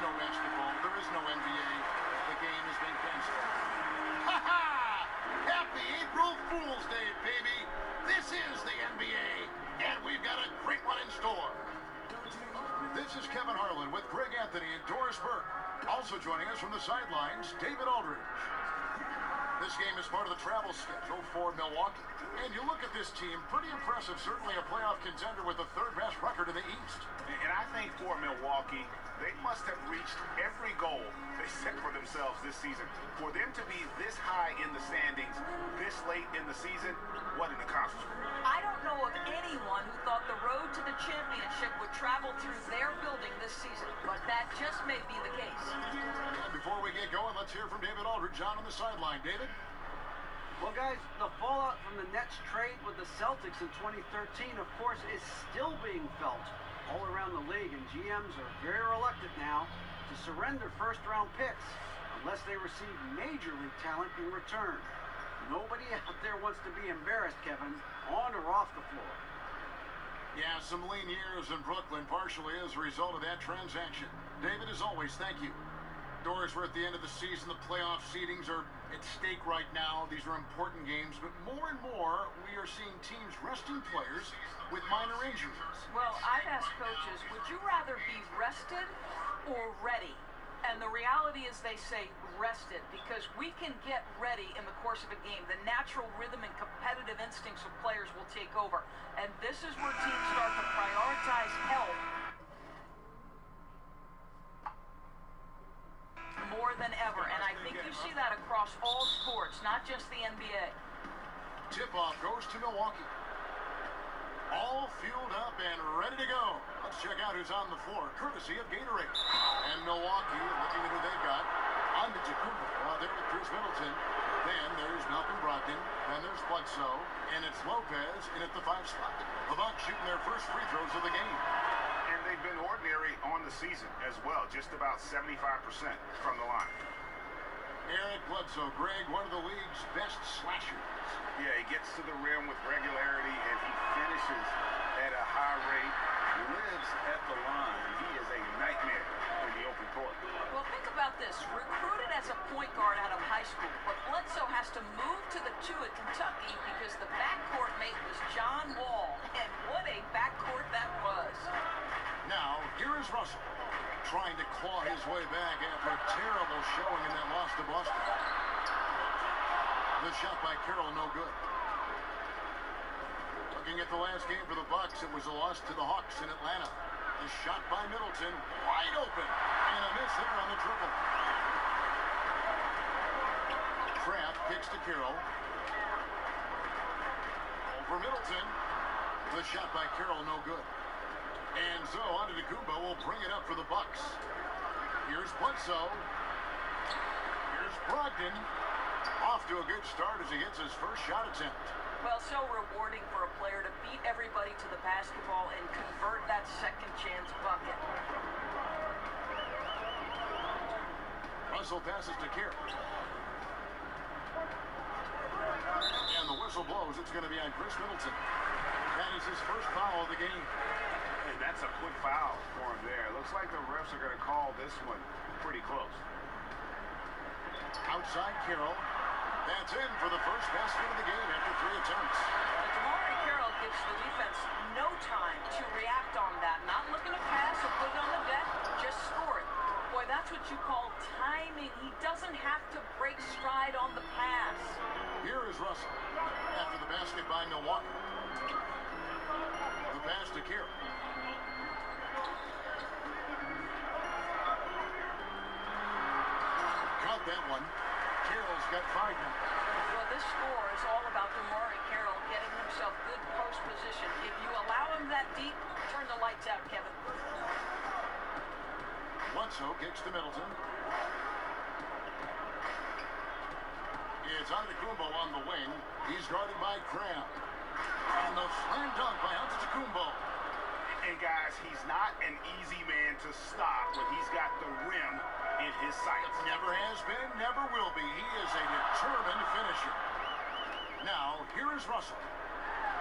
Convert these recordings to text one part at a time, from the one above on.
no basketball. There is no NBA. The game has been canceled. Ha ha! Happy April Fool's Day, baby! This is the NBA, and we've got a great one in store. This is Kevin Harlan with Greg Anthony and Doris Burke. Also joining us from the sidelines, David Aldridge. This game is part of the travel schedule for Milwaukee. And you look at this team, pretty impressive. Certainly a playoff contender with the third-best record in the East. And I think for Milwaukee, they must have reached every goal they set for themselves this season. For them to be this high in the standings this late in the season, what an accomplishment. I don't know of anyone who thought the road to the championship would travel through their building this season, but that just may be the case. And before we get going, let's hear from David Aldridge on the sideline. David? Well, guys, the fallout from the Nets trade with the Celtics in 2013, of course, is still being felt all around the league, and GMs are very reluctant now to surrender first-round picks unless they receive major league talent in return. Nobody out there wants to be embarrassed, Kevin, on or off the floor. Yeah, some lean years in Brooklyn, partially as a result of that transaction. David, as always, thank you. Doris, we're at the end of the season. The playoff seedings are at stake right now. These are important games, but more and more we are seeing teams resting players with minor injuries. Well, I've asked coaches, would you rather be rested or ready? And the reality is they say rested, because we can get ready in the course of a game. The natural rhythm and competitive instincts of players will take over. And this is where teams start to prioritize health more than ever. And I think you see that across all sports, not just the NBA. Tip-off goes to Milwaukee. All fueled up and ready to go. Let's check out who's on the floor, courtesy of Gatorade. And Milwaukee, looking at who they've got. Antetokounmpo out there with Chris Middleton. Then there's Malcolm Brogdon. Then there's Bledsoe. And it's Lopez in at the 5 spot. The Bucks shooting their first free throws of the game. And they've been ordinary on the season as well, just about 75% from the line. Eric Bledsoe, Greg, one of the league's best slashers. Yeah, he gets to the rim with regularity, and he finishes at a high rate, lives at the line. He is a nightmare in the open court. Well, think about this. Recruited as a point guard out of high school, but Bledsoe has to move to the 2 at Kentucky because the backcourt mate was John Wall. And what a backcourt that was. Now, here is Russell, trying to claw his way back after a terrible showing in that loss to Boston. The shot by Carroll, no good. Looking at the last game for the Bucks, it was a loss to the Hawks in Atlanta. The shot by Middleton, wide open, and a miss there on the triple. Kraft kicks to Carroll. Over Middleton. The shot by Carroll, no good. And so Antetokounmpo will bring it up for the Bucks. Here's Bledsoe. Here's Brogdon. Off to a good start as he gets his first shot attempt. Well, so rewarding for a player to beat everybody to the basketball and convert that second chance bucket. Russell passes to Carroll. And the whistle blows. It's going to be on Chris Middleton. That is his first foul of the game. And that's a quick foul for him there. Looks like the refs are going to call this one pretty close. Outside Carroll. That's in for the first basket of the game after 3 attempts. DeMar Carroll gives the defense no time to react on that. Not looking to pass or put it on the deck, just score it. Boy, that's what you call timing. He doesn't have to break stride on the pass. Here is Russell after the basket by Milwaukee. The pass to Carroll. Got that one. Carroll's got 5 now. Well, this score is all about DeMar Carroll getting himself good post position. If you allow him that deep, turn the lights out, Kevin. Bledsoe kicks to Middleton. It's Antetokounmpo on the wing. He's guarded by Kraft. And the slam dunk by Antetokounmpo. And guys, he's not an easy man to stop when he's got the rim in his sights. Never has been, never will be. He is a determined finisher. Now, here is Russell.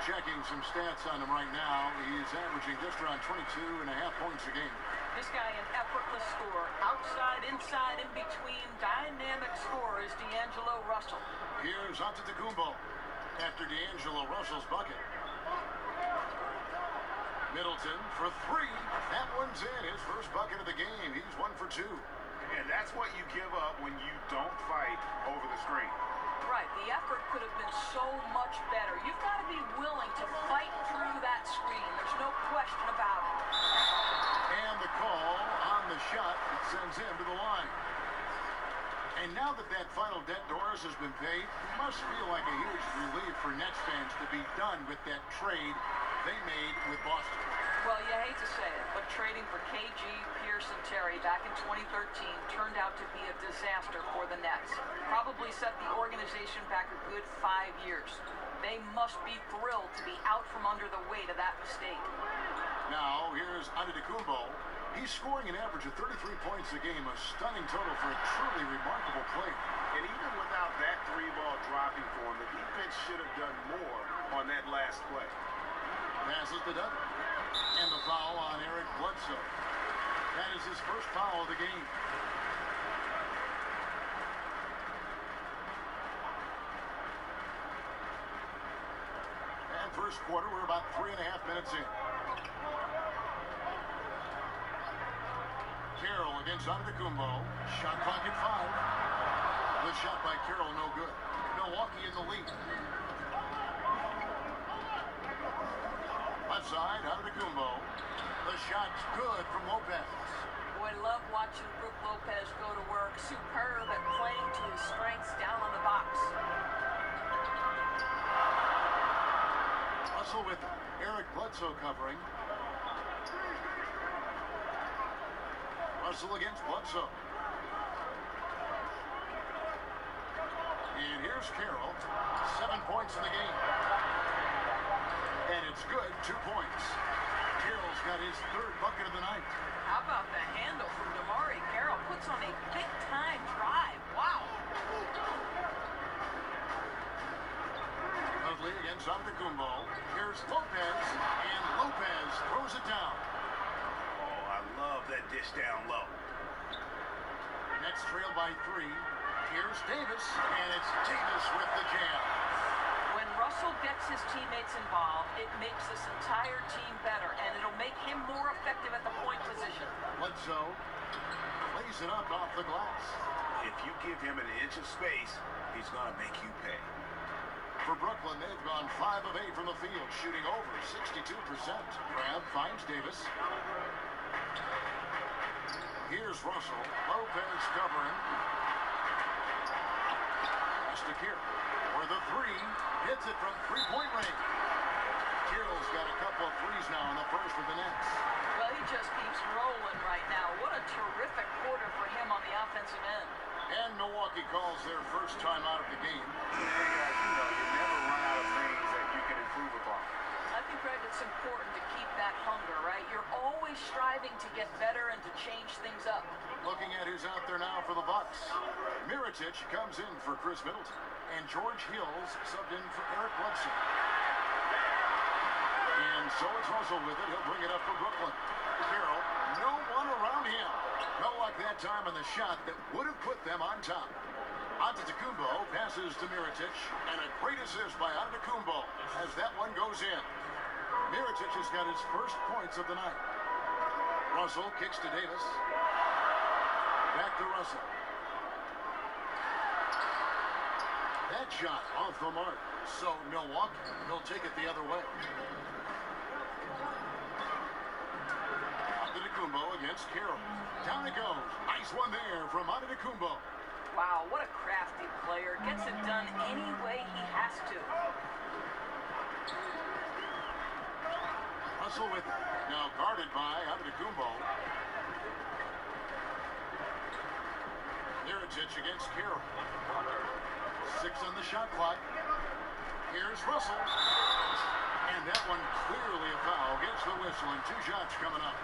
Checking some stats on him right now. He's averaging just around 22.5 points a game. This guy an effortless scorer. Outside, inside, in between. Dynamic scorer is D'Angelo Russell. Here's Antetokounmpo after D'Angelo Russell's bucket. Middleton for three. That one's in. His first bucket of the game. He's 1 for 2. And that's what you give up when you don't fight over the screen. Right. The effort could have been so much better. You've got to be willing to fight through that screen. There's no question about it. And the call on the shot that sends him to the line. And now that that final debt Doris has been paid, it must feel like a huge relief for Nets fans to be done with that trade they made with Boston. Well, you hate to say it, but trading for KG, Pierce, and Terry back in 2013 turned out to be a disaster for the Nets. Probably set the organization back a good 5 years. They must be thrilled to be out from under the weight of that mistake. Now, here's Antetokounmpo. He's scoring an average of 33 points a game, a stunning total for a truly remarkable play. And even without that three-ball dropping for him, the defense should have done more on that last play. Passes to Doug. And the foul on Eric Bledsoe. That is his first foul of the game. And first quarter, we're about 3.5 minutes in. Carroll against Antetokounmpo. Shot clock at 5. The shot by Carroll, no good. Milwaukee in the lead. Left side, Antetokounmpo. The shot's good from Lopez. Boy, love watching Brook Lopez go to work. Superb at playing to his strengths down on the box. Russell with Eric Bledsoe covering. Russell against Bledsoe. And here's Carroll. 7 points in the game. And it's good, 2 points. Carroll's got his third bucket of the night. How about the handle from DeMarre Carroll? Puts on a big-time drive. Wow. Dudley against Antetokounmpo. Here's Lopez, and Lopez throws it down. Oh, I love that dish down low. Nets trail by 3. Here's Davis, and it's Davis with the jam. When Russell gets his teammates involved, it makes this entire team better, and it'll make him more effective at the point position. Bledsoe lays it up off the glass. If you give him an inch of space, he's going to make you pay. For Brooklyn, they've gone 5 of 8 from the field, shooting over 62%. Crab finds Davis. Here's Russell. Lopez covering. Pass to Carroll. For the 3. Hits it from three-point range. Carroll's got a couple of threes now in the first for the Nets. Well, he just keeps rolling right now. What a terrific quarter for him on the offensive end. And Milwaukee calls their first time out of the game. Hey guys, you never run out of things that you can improve upon. I think, Greg, it's important to keep that hunger, right? You're always striving to get better and to change things up. Looking at who's out there now for the Bucks. Mirotic comes in for Chris Middleton. And George Hills subbed in for Eric Bledsoe. And so it's Russell with it. He'll bring it up for Brooklyn. Carroll, no one around him. No luck that time on the shot that would have put them on top. Antetokounmpo passes to Mirotic. And a great assist by Antetokounmpo as that one goes in. Mirotic has got his first points of the night. Russell kicks to Davis. Back to Russell. That shot off the mark. So Milwaukee will take it the other way. Antetokounmpo against Carroll. Down it goes. Nice one there from Antetokounmpo. Wow, what a crafty player. Gets it done any way he has to. Russell with it. Now guarded by Antetokounmpo. Mirotic against Carroll. 6 on the shot clock. Here's Russell. And that one clearly a foul. Gets the whistle and 2 shots coming up.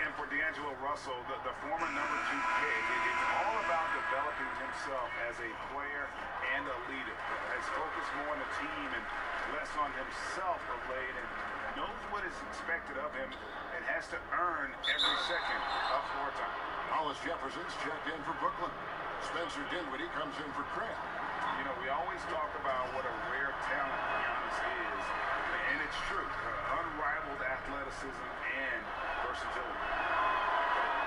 And for D'Angelo Russell, the former number 2 pick, it's all about developing himself as a player and a leader. Has focused more on the team and less on himself of late, and knows what is expected of him and has to earn every second of floor time. Hollis Jefferson's checked in for Brooklyn. Spencer Dinwiddie comes in for Craig. You know, we always talk about what a rare talent Giannis is, and it's true. Unrivaled athleticism and versatility.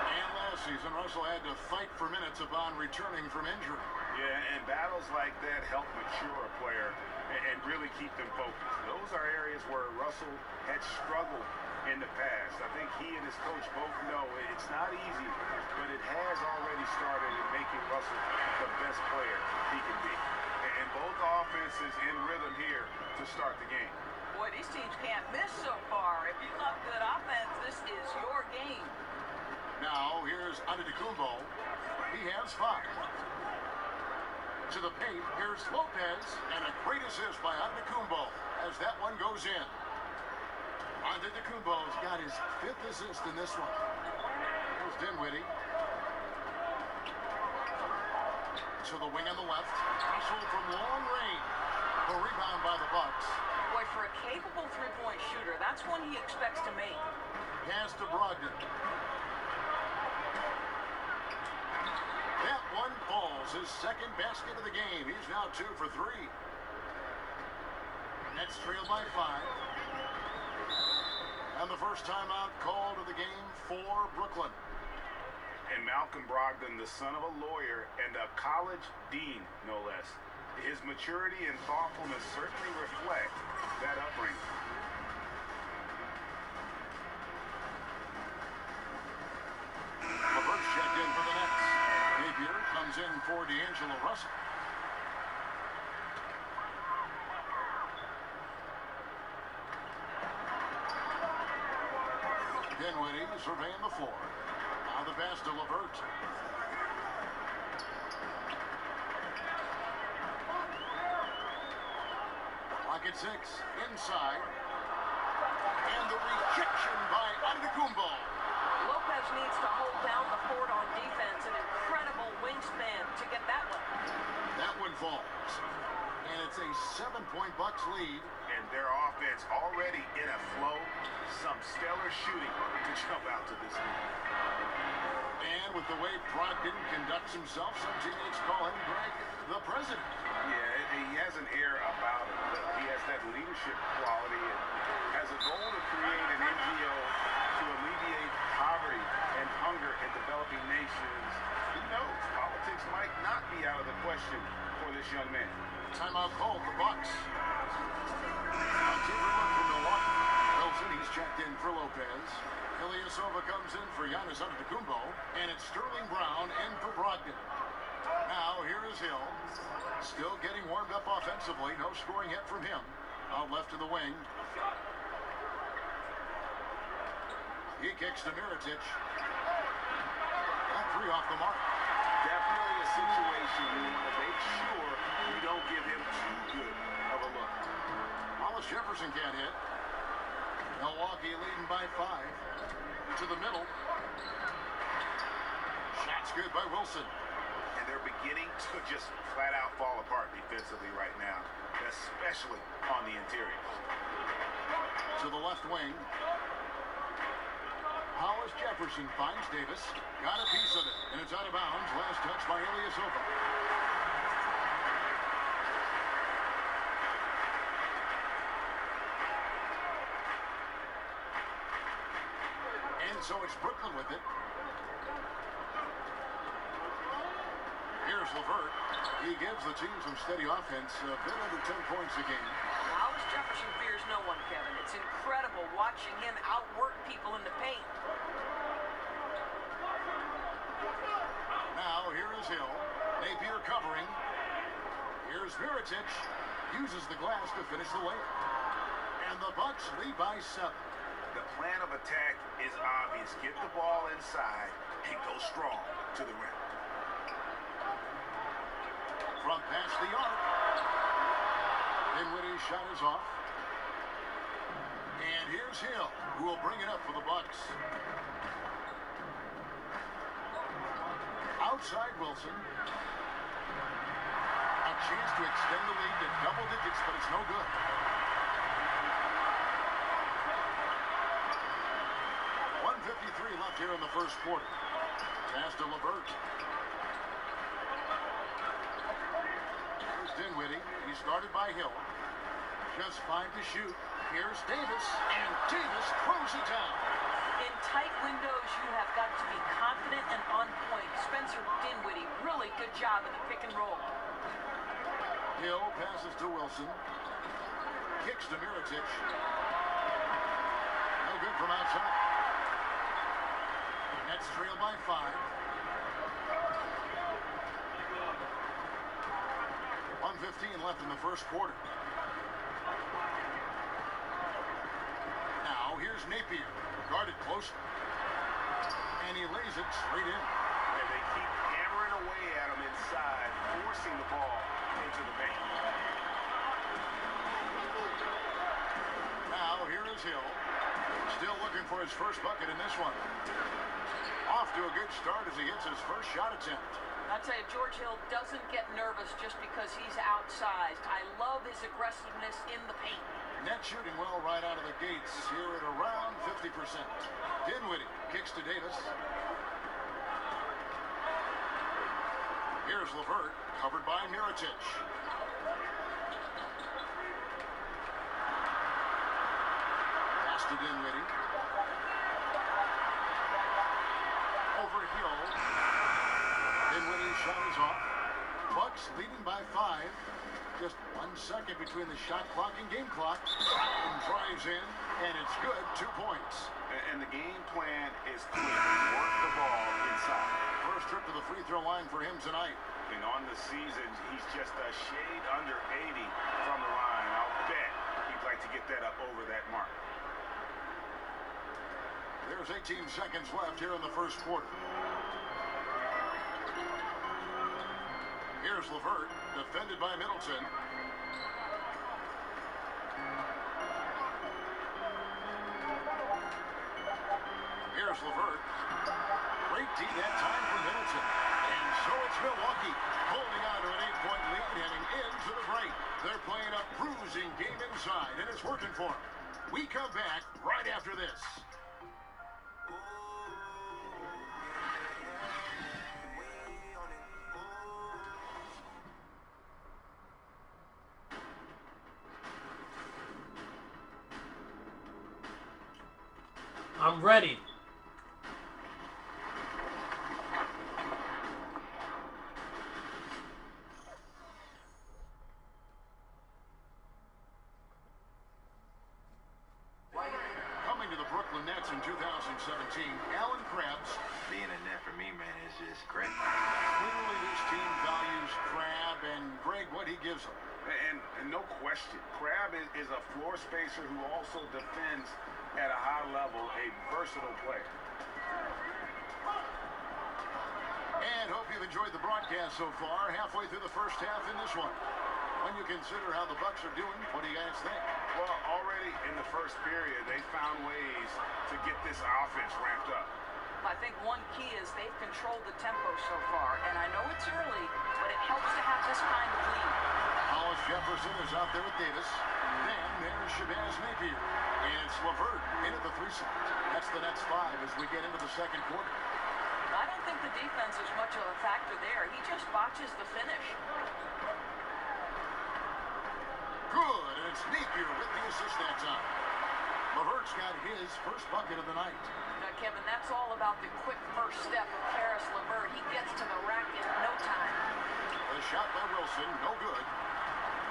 And last season, Russell had to fight for minutes upon returning from injury. Yeah, and battles like that help mature a player and really keep them focused. Those are areas where Russell had struggled in the past. I think he and his coach both know it's not easy, but it has already started in making Russell the best player he can be. And both offenses in rhythm here to start the game. Boy, these teams can't miss so far. If you love good offense, this is your game. Now, here's Antetokounmpo. He has 5. To the paint, here's Lopez, and a great assist by Antetokounmpo as that one goes in. Antetokounmpo's got his 5th assist in this one. Here's Dinwiddie. To the wing on the left. Russell from long range. The rebound by the Bucks. Boy, for a capable three-point shooter, that's one he expects to make. Pass to Brogdon. That one falls, his 2nd basket of the game. He's now 2 for 3. Nets trail by 5. And the first timeout called of the game for Brooklyn. And Malcolm Brogdon, the son of a lawyer and a college dean, no less. His maturity and thoughtfulness certainly reflect that upbringing. LeVert checked in for the Nets. Napier comes in for D'Angelo Russell. Dinwiddie surveying the floor. Now the pass to LeVert. Clock at 6. Inside. And the rejection by Antetokounmpo. Lopez needs to hold down the fort on defense. An incredible wingspan to get that one. That one falls. And it's a 7-point Bucks lead. And their offense already in a flow. Some stellar shooting to jump out to this lead. And with the way Brogdon conducts himself, some teammates call him Greg the President. Yeah, he has an air about him. He has that leadership quality and has a goal to create an NGO to alleviate poverty and hunger in developing nations. Who knows? Politics might not be out of the question for this young man. Timeout called the Bucks. Now take a look from Milwaukee. Wilson, he's checked in for Lopez. Ilyasova comes in for Giannis Antetokounmpo, and it's Sterling Brown in for Brogdon. Now here is Hill, still getting warmed up offensively. No scoring yet from him. Out left to the wing. He kicks to Mirotic. That 3 off the mark. Definitely a situation you want to make sure you don't give him too good of a look. Hollis Jefferson can't hit. Milwaukee leading by 5. To the middle. Shot's good by Wilson. And they're beginning to just flat out fall apart defensively right now, especially on the interior. To the left wing. Hollis Jefferson finds Davis. Got a piece of it, and it's out of bounds. Last touch by Ilyasova. And so it's Brooklyn with it. Here's LeVert. He gives the team some steady offense, a bit under 10 points a game. Hollis Jefferson fears no one, Kevin. It's incredible watching him outwork people in the paint. Now here is Hill. Napier covering. Here's Mirotic. Uses the glass to finish the layup. And the Bucks lead by 7. The plan of attack is obvious. Get the ball inside and go strong to the rim. From past the arc. Dinwiddie's shot is off. And here's Hill, who will bring it up for the Bucks. outside Wilson. A chance to extend the lead to double digits, but it's no good. .153 left here in the first quarter. Pass to LeVert. Here's Dinwiddie. He's guarded by Hill. Just 5 to shoot. Here's Davis, and Davis throws it down. In tight windows, you have got to be confident and on point. Spencer Dinwiddie, really good job in the pick and roll. Hill passes to Wilson. Kicks to Mirotic. No good from outside. Nets trail by 5. 1:15 left in the first quarter. Now here's Napier, guarded close, and he lays it straight in. And they keep hammering away at him inside, forcing the ball into the paint. Now here is Hill, still looking for his first bucket in this one. Off to a good start as he hits his first shot attempt. I'll tell you, George Hill doesn't get nervous just because he's outsized. I love his aggressiveness in the paint. Net shooting well right out of the gates here at around 50%. Dinwiddie kicks to Davis. Here's LeVert, covered by Mirotic. Pass to Dinwiddie. Over Hill. Dinwiddie's shot is off. Bucks leading by 5. Just 1 second between the shot clock and game clock. And drives in, and it's good. 2 points. And the game plan is clear. Work the ball inside. First trip to the free throw line for him tonight. And on the season, he's just a shade under 80 from the line. I'll bet he'd like to get that up over that mark. There's 18 seconds left here in the first quarter. Here's LeVert, defended by Middleton. Here's LeVert. Great D that time for Middleton. And so it's Milwaukee holding on to an 8-point lead heading into the break. They're playing a bruising game inside, and it's working for them. We come back right after this. I'm ready. Coming to the Brooklyn Nets in 2017, Alan Krabs. Being a net for me, man, is just great. Clearly this team values Crab and Greg, what he gives them. And no question, Crab is a floor spacer who also defends at a high level, a versatile player. And hope you've enjoyed the broadcast so far. Halfway through the first half in this one. When you consider how the Bucks are doing, what do you guys think? Well, already in the first period, they found ways to get this offense ramped up. I think one key is they've controlled the tempo so far, and I know it's early, but it helps to have this kind of lead. Hollis Jefferson is out there with Davis. Then there's Shabazz Napier. And it's LeVert in at the 3 slot. That's the Nets 5 as we get into the second quarter. I don't think the defense is much of a factor there. He just botches the finish. Good, and it's Napier with the assist that time. LeVert's got his first bucket of the night. Now, Kevin, that's all about the quick first step of Caris LeVert. He gets to the rack in no time. The shot by Wilson, no good.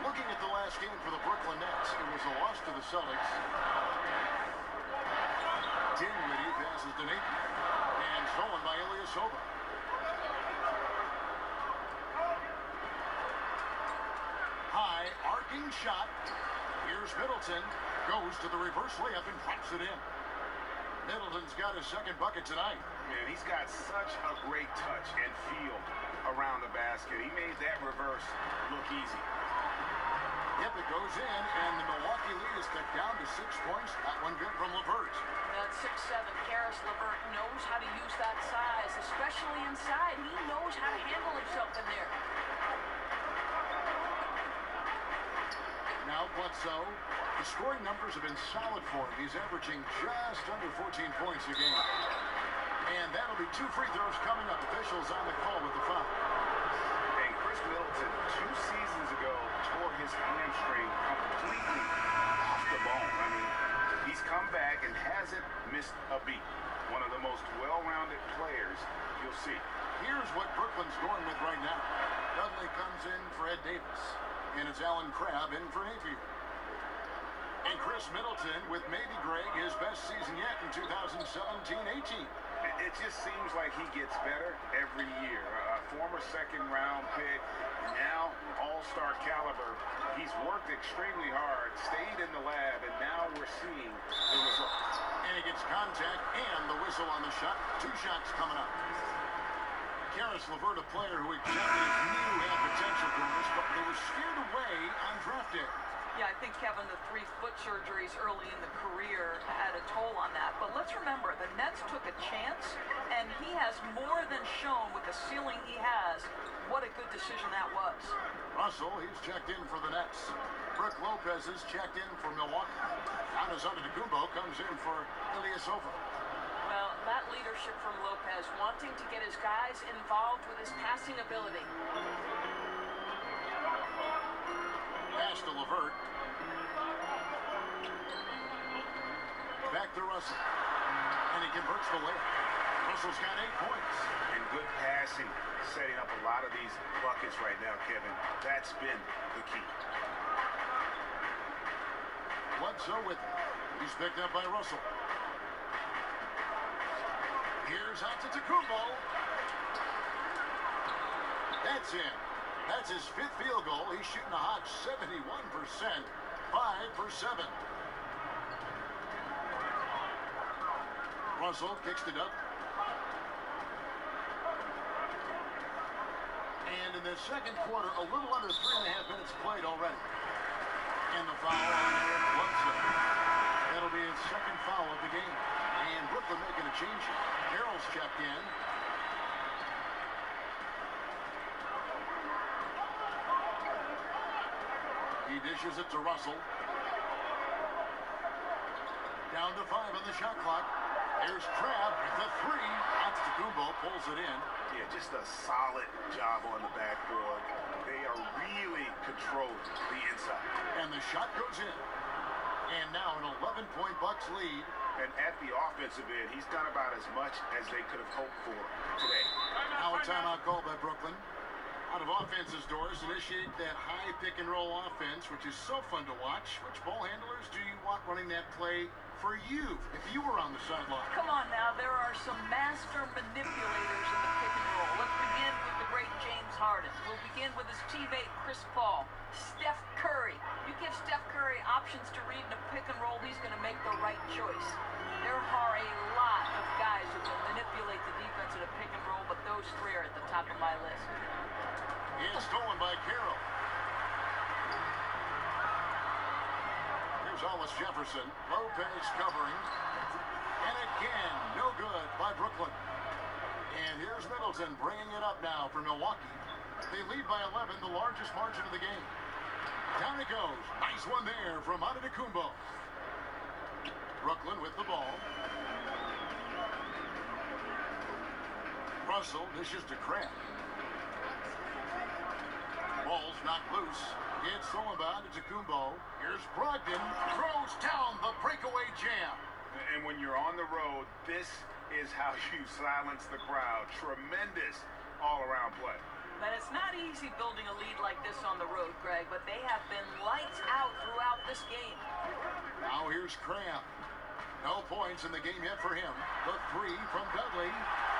Looking at the last game for the Brooklyn Nets, it was a loss to the Celtics. Dinwiddie passes to Napier, and stolen by Ilyasova. High, arcing shot. Here's Middleton. Goes to the reverse layup and drops it in. Middleton's got his second bucket tonight. Man, he's got such a great touch and feel around the basket. He made that reverse look easy. Yep, it goes in, and the Milwaukee lead is cut down to 6 points. That one good from LeVert. At 6'7", Karis LeVert knows how to use that size, especially inside. He knows how to handle himself in there. Now Bledsoe. The scoring numbers have been solid for him. He's averaging just under 14 points a game. And that'll be 2 free throws coming up. Officials on the call with the foul. And Chris Middleton, 2 seasons ago, tore his hamstring completely off the bone. I mean, he's come back and hasn't missed a beat. One of the most well-rounded players you'll see. Here's what Brooklyn's going with right now. Dudley comes in for Ed Davis. And it's Alan Crabb in for Napier. And Chris Middleton with maybe, Greg, his best season yet in 2017-18. It just seems like he gets better every year. A former second-round pick, now all-star caliber. He's worked extremely hard, stayed in the lab, and now we're seeing the results. And he gets contact and the whistle on the shot. 2 shots coming up. Karis LeVert, a player who exactly knew had potential for this, but they were steered away on draft day. Yeah, I think, Kevin, the 3 foot surgeries early in the career had a toll on that. But let's remember, the Nets took a chance, and he has more than shown with the ceiling he has what a good decision that was. Russell, he's checked in for the Nets. Brook Lopez is checked in for Milwaukee. Giannis Antetokounmpo comes in for Ilyasova. Well, that leadership from Lopez, wanting to get his guys involved with his passing ability. Pass to LeVert. Back to Russell. And he converts the layup. Russell's got 8 points. And good passing, setting up a lot of these buckets right now, Kevin. That's been the key. Bledsoe with him. He's picked up by Russell. Here's Antetokounmpo. That's in. That's his 5th field goal. He's shooting a hot 71%. 5 for 7. Russell kicks it up. And in the second quarter, a little under 3.5 minutes played already. And the foul on Eric Bledsoe. That'll be his 2nd foul of the game. And Brooklyn making a change here. Carroll's checked in. He dishes it to Russell. Down to 5 on the shot clock. There's Crabb with the 3. Antetokounmpo pulls it in. Yeah, just a solid job on the backboard. They are really controlling the inside. And the shot goes in. And now an 11-point Bucks lead. And at the offensive end, he's done about as much as they could have hoped for today. Now a timeout call by Brooklyn. Out of offense's doors, initiate that high pick-and-roll offense, which is so fun to watch. Which ball handlers do you want running that play for you if you were on the sideline? Come on now, there are some master manipulators in the pick and roll. Let's begin with the great James Harden. We'll begin with his teammate Chris Paul. Steph Curry. You give Steph Curry options to read in a pick and roll, he's going to make the right choice. There are a lot of guys who can manipulate the defense in a pick and roll, but those 3 are at the top of my list. It's stolen by Carroll. Here's Hollis Jefferson. Lopez covering. And again, no good by Brooklyn. And here's Middleton bringing it up now for Milwaukee. They lead by 11, the largest margin of the game. Down it goes. Nice one there from Antetokounmpo. Brooklyn with the ball. Russell dishes to Crabb. Ball's knocked loose. It's stolen by Antetokounmpo. Here's Brogdon. Throws down the breakaway jam. And when you're on the road, this is how you silence the crowd. Tremendous all-around play. But it's not easy building a lead like this on the road, Greg, but they have been lights out throughout this game. Now here's Crabb. No points in the game yet for him. The 3 from Dudley.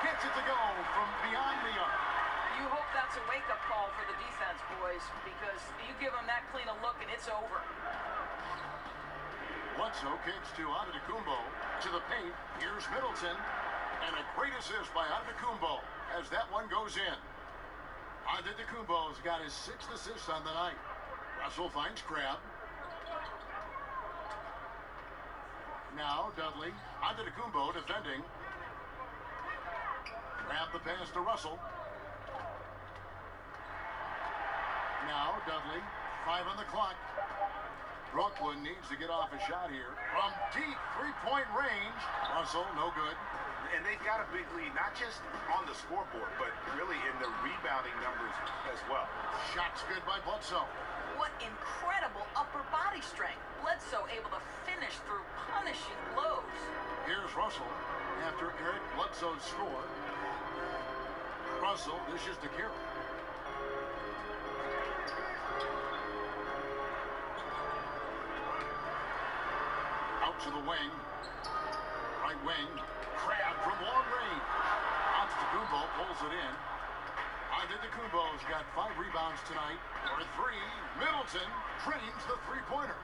Gets it to go from beyond the arc. You hope that's a wake-up call for the defense, boys, because you give them that clean a look and it's over. Bledsoe kicks to Antetokounmpo to the paint. Here's Middleton. And a great assist by Antetokounmpo as that one goes in. Antetokounmpo's got his 6th assist on the night. Russell finds Crab. Now Dudley. Antetokounmpo defending. Crab the pass to Russell. Now Dudley. 5 on the clock. Brooklyn needs to get off a shot here. From deep three-point range. Russell, no good. And they've got a big lead, not just on the scoreboard, but really in the rebounding numbers as well. Shots good by Bledsoe. What incredible upper body strength. Bledsoe able to finish through punishing blows. Here's Russell after Eric Bledsoe's score. Russell dishes to Carroll. Out to the wing. Right wing. Crab from long range. Antetokounmpo pulls it in. Antetokounmpo's got 5 rebounds tonight. For 3, Middleton drains the three-pointer.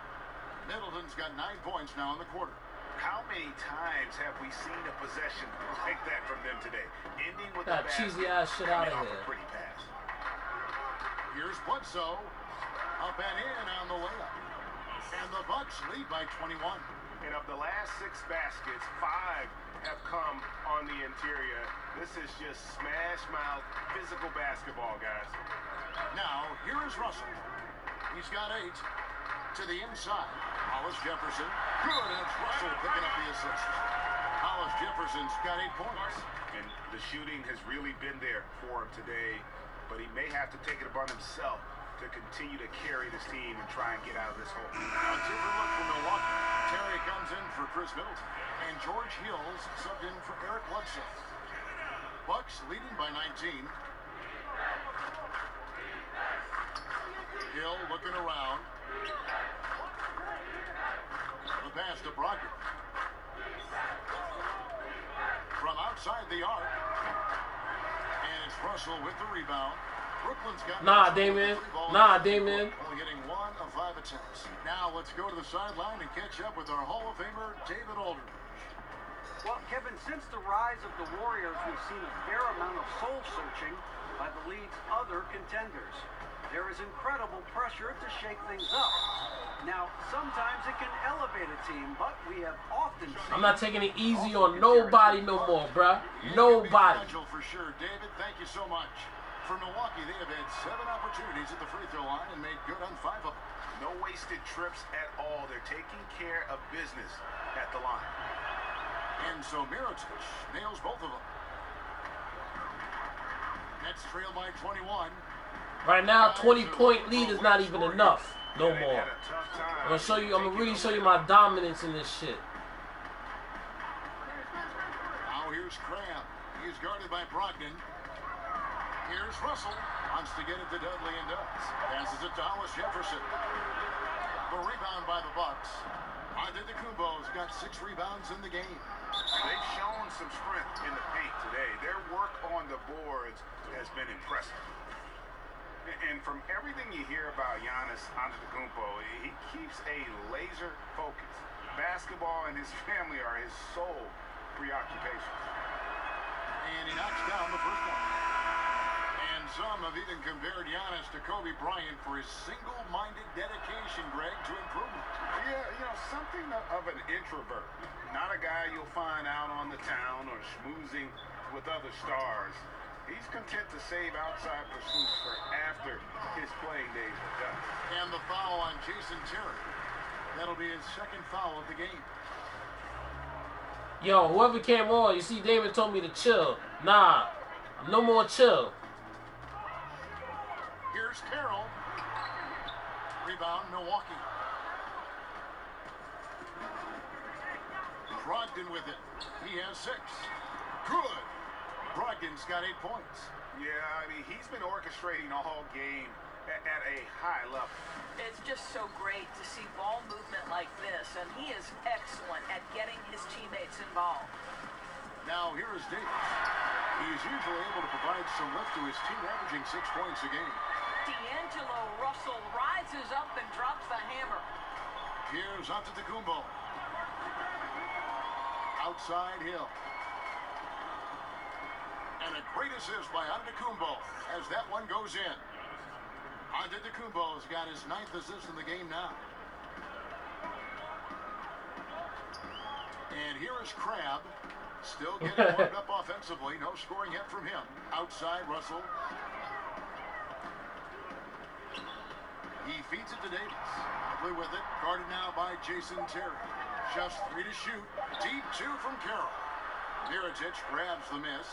Middleton's got 9 points now in the quarter. How many times have we seen a possession like that from them today? Ending with That a cheesy basket, ass shit out of coming off here. a pretty pass. Here's Bledsoe. Up and in on the layup. And the Bucks lead by 21. And of the last 6 baskets, 5 have come on the interior. This is just smash mouth physical basketball, guys. Now, here is Russell. He's got 8 to the inside. Hollis Jefferson. Good, and it's Russell picking up the assist. Hollis Jefferson's got 8 points. And the shooting has really been there for him today, but he may have to take it upon himself to continue to carry this team and try and get out of this hole. A different look from Milwaukee. Terry comes in for Chris Middleton. And George Hills subbed in for Eric Bledsoe. Bucks leading by 19. Hill looking around. The pass to Brogdon. From outside the arc. And it's Russell with the rebound. Brooklyn's got Nah, Damien. Nah, Damien. Only hitting 1 of 5 attempts. Now let's go to the sideline and catch up with our Hall of Famer, David Aldridge. Well, Kevin, since the rise of the Warriors, we've seen a fair amount of soul-searching by the league's other contenders. There is incredible pressure to shake things up. Now, sometimes it can elevate a team, but we have often seen... I'm not taking it easy on nobody no more, bruh. Nobody. For sure. David, thank you so much. For Milwaukee, they have had 7 opportunities at the free throw line and made good on 5 of them. No wasted trips at all. They're taking care of business at the line. And so Mirotic nails both of them. Nets trail by 21. Right now, 20-point lead is not even enough. No They've more. had a tough time. I'm gonna show you. I'm gonna really show you my dominance in this shit. Now here's Crab. He's guarded by Brogdon. Here's Russell. Wants to get it to Dudley and does. Passes it to Hollis Jefferson. The rebound by the Bucks. Antetokounmpo's got 6 rebounds in the game. They've shown some strength in the paint today. Their work on the boards has been impressive. And from everything you hear about Giannis Antetokounmpo, he keeps a laser focus. Basketball and his family are his sole preoccupations. And he knocks down the first one. And some have even compared Giannis to Kobe Bryant for his single-minded dedication, Greg, to improvement. Yeah, you know, something of an introvert. Not a guy you'll find out on the town or schmoozing with other stars. He's content to save outside pursuits for after his playing days are done. And the foul on Jason Terry. That'll be his 2nd foul of the game. Yo, whoever came on, you see, David told me to chill. Nah, no more chill. Here's Carroll. Rebound, Milwaukee. Brogdon with it. He has 6. Good. Brogdon's got 8 points. Yeah, I mean, he's been orchestrating all game at a high level. It's just so great to see ball movement like this, and he is excellent at getting his teammates involved. Now here is Davis. He's usually able to provide some lift to his team, averaging 6 points a game. D'Angelo Russell rises up and drops the hammer. Here's Antetokounmpo. Outside Hill. And a great assist by Antetokounmpo as that one goes in. Antetokounmpo's got his 9th assist in the game now. And here is Crabbe, still getting warmed up offensively. No scoring yet from him. Outside, Russell. He feeds it to Davis. Ugly with it. Guarded now by Jason Terry. Just 3 to shoot. Deep 2 from Carroll. Mirotic grabs the miss.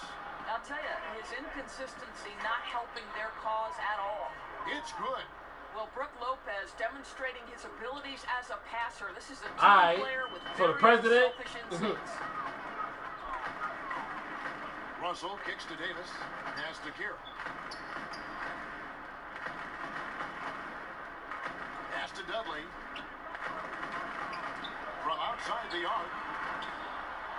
I'll tell you, his inconsistency not helping their cause at all. It's good. Well, Brook Lopez demonstrating his abilities as a passer. This is a team player with for the very president. selfish instincts. Russell kicks to Davis. Pass to Carroll. Pass to Dudley. From outside the arc.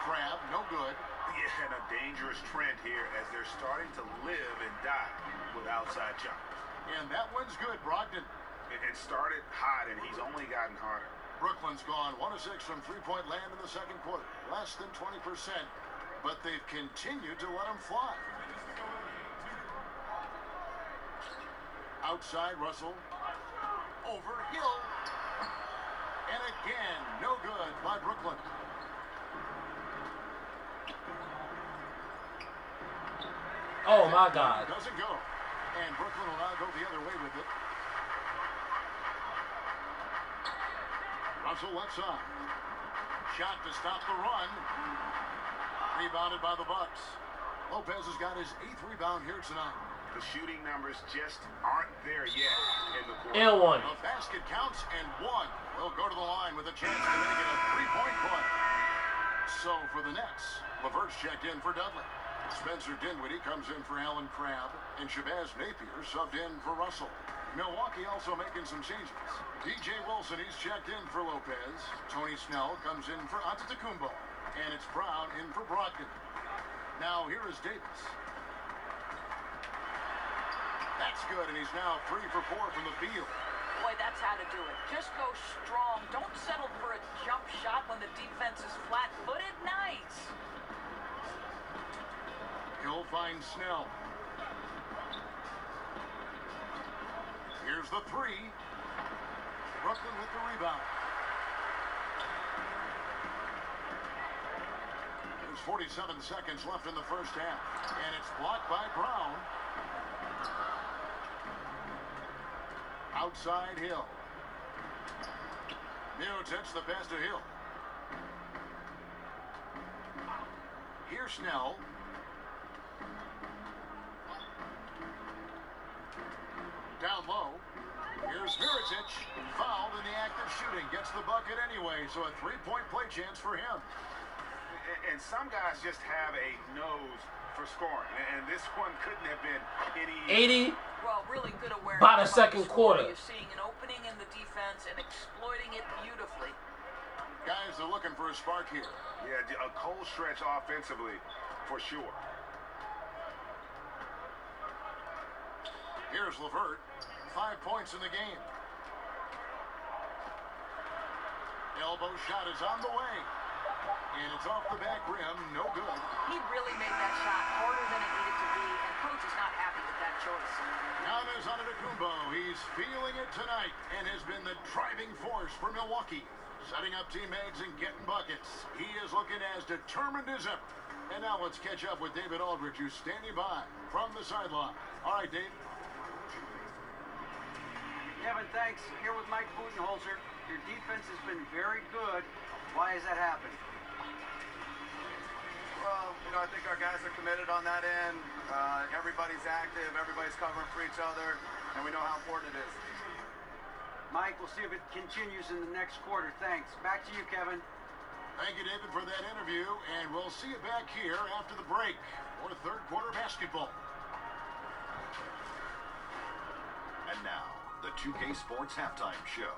Crabbe, no good. Yeah, and a dangerous trend here as they're starting to live and die with outside jumpers. And that one's good, Brogdon. It started hot, and he's only gotten harder. Brooklyn's gone 1 of 6 from three-point land in the second quarter. Less than 20%, but they've continued to let them fly. Outside, Russell. Over Hill. And again, no good by Brooklyn. Oh, my God. Doesn't go. And Brooklyn will now go the other way with it. Russell left side. Shot to stop the run. Rebounded by the Bucks. Lopez has got his 8th rebound here tonight. The shooting numbers just aren't there yet in the quarter. And one. The basket counts, and one will go to the line with a chance to make it a 3-point play. So for the Nets, LeVert's checked in for Dudley. Spencer Dinwiddie comes in for Allen Crabbe, and Shabazz Napier subbed in for Russell. Milwaukee also making some changes. DJ Wilson, he's checked in for Lopez. Tony Snell comes in for Antetokounmpo, and it's Brown in for Brogdon. Now here is Davis. That's good, and he's now 3 for 4 from the field. Boy, that's how to do it. Just go strong. Don't settle for a jump shot when the defense is flat-footed. Nice. He'll find Snell. Here's the 3. Brooklyn with the rebound. There's 47 seconds left in the first half. And it's blocked by Brown. Outside Hill. Mirotic the pass to Hill. Here's Snell. Down low. Here's Mirotic. Fouled in the act of shooting. Gets the bucket anyway, so a 3-point play chance for him. And some guys just have a nose for scoring. And this one couldn't have been any... 80. Well, really good awareness. By the second quarter. You're seeing an opening in the defense and exploiting it beautifully. Guys are looking for a spark here. Yeah, a cold stretch offensively, for sure. Here's LeVert. 5 points in the game. Elbow shot is on the way. And it's off the back rim. No good. He really made that shot harder than it needed to be, and coach is not happy with that choice. Now there's Antetokounmpo. He's feeling it tonight and has been the driving force for Milwaukee. Setting up teammates and getting buckets. He is looking as determined as ever. And now let's catch up with David Aldridge, who's standing by from the sideline. All right, Dave. Kevin, thanks. Here with Mike Budenholzer. Your defense has been very good. Why has that happened? Well, I think our guys are committed on that end. Everybody's active. Everybody's covering for each other. And we know how important it is. Mike, we'll see if it continues in the next quarter. Thanks. Back to you, Kevin. Thank you, David, for that interview. And we'll see you back here after the break for third quarter basketball. And now, the 2K Sports Halftime Show.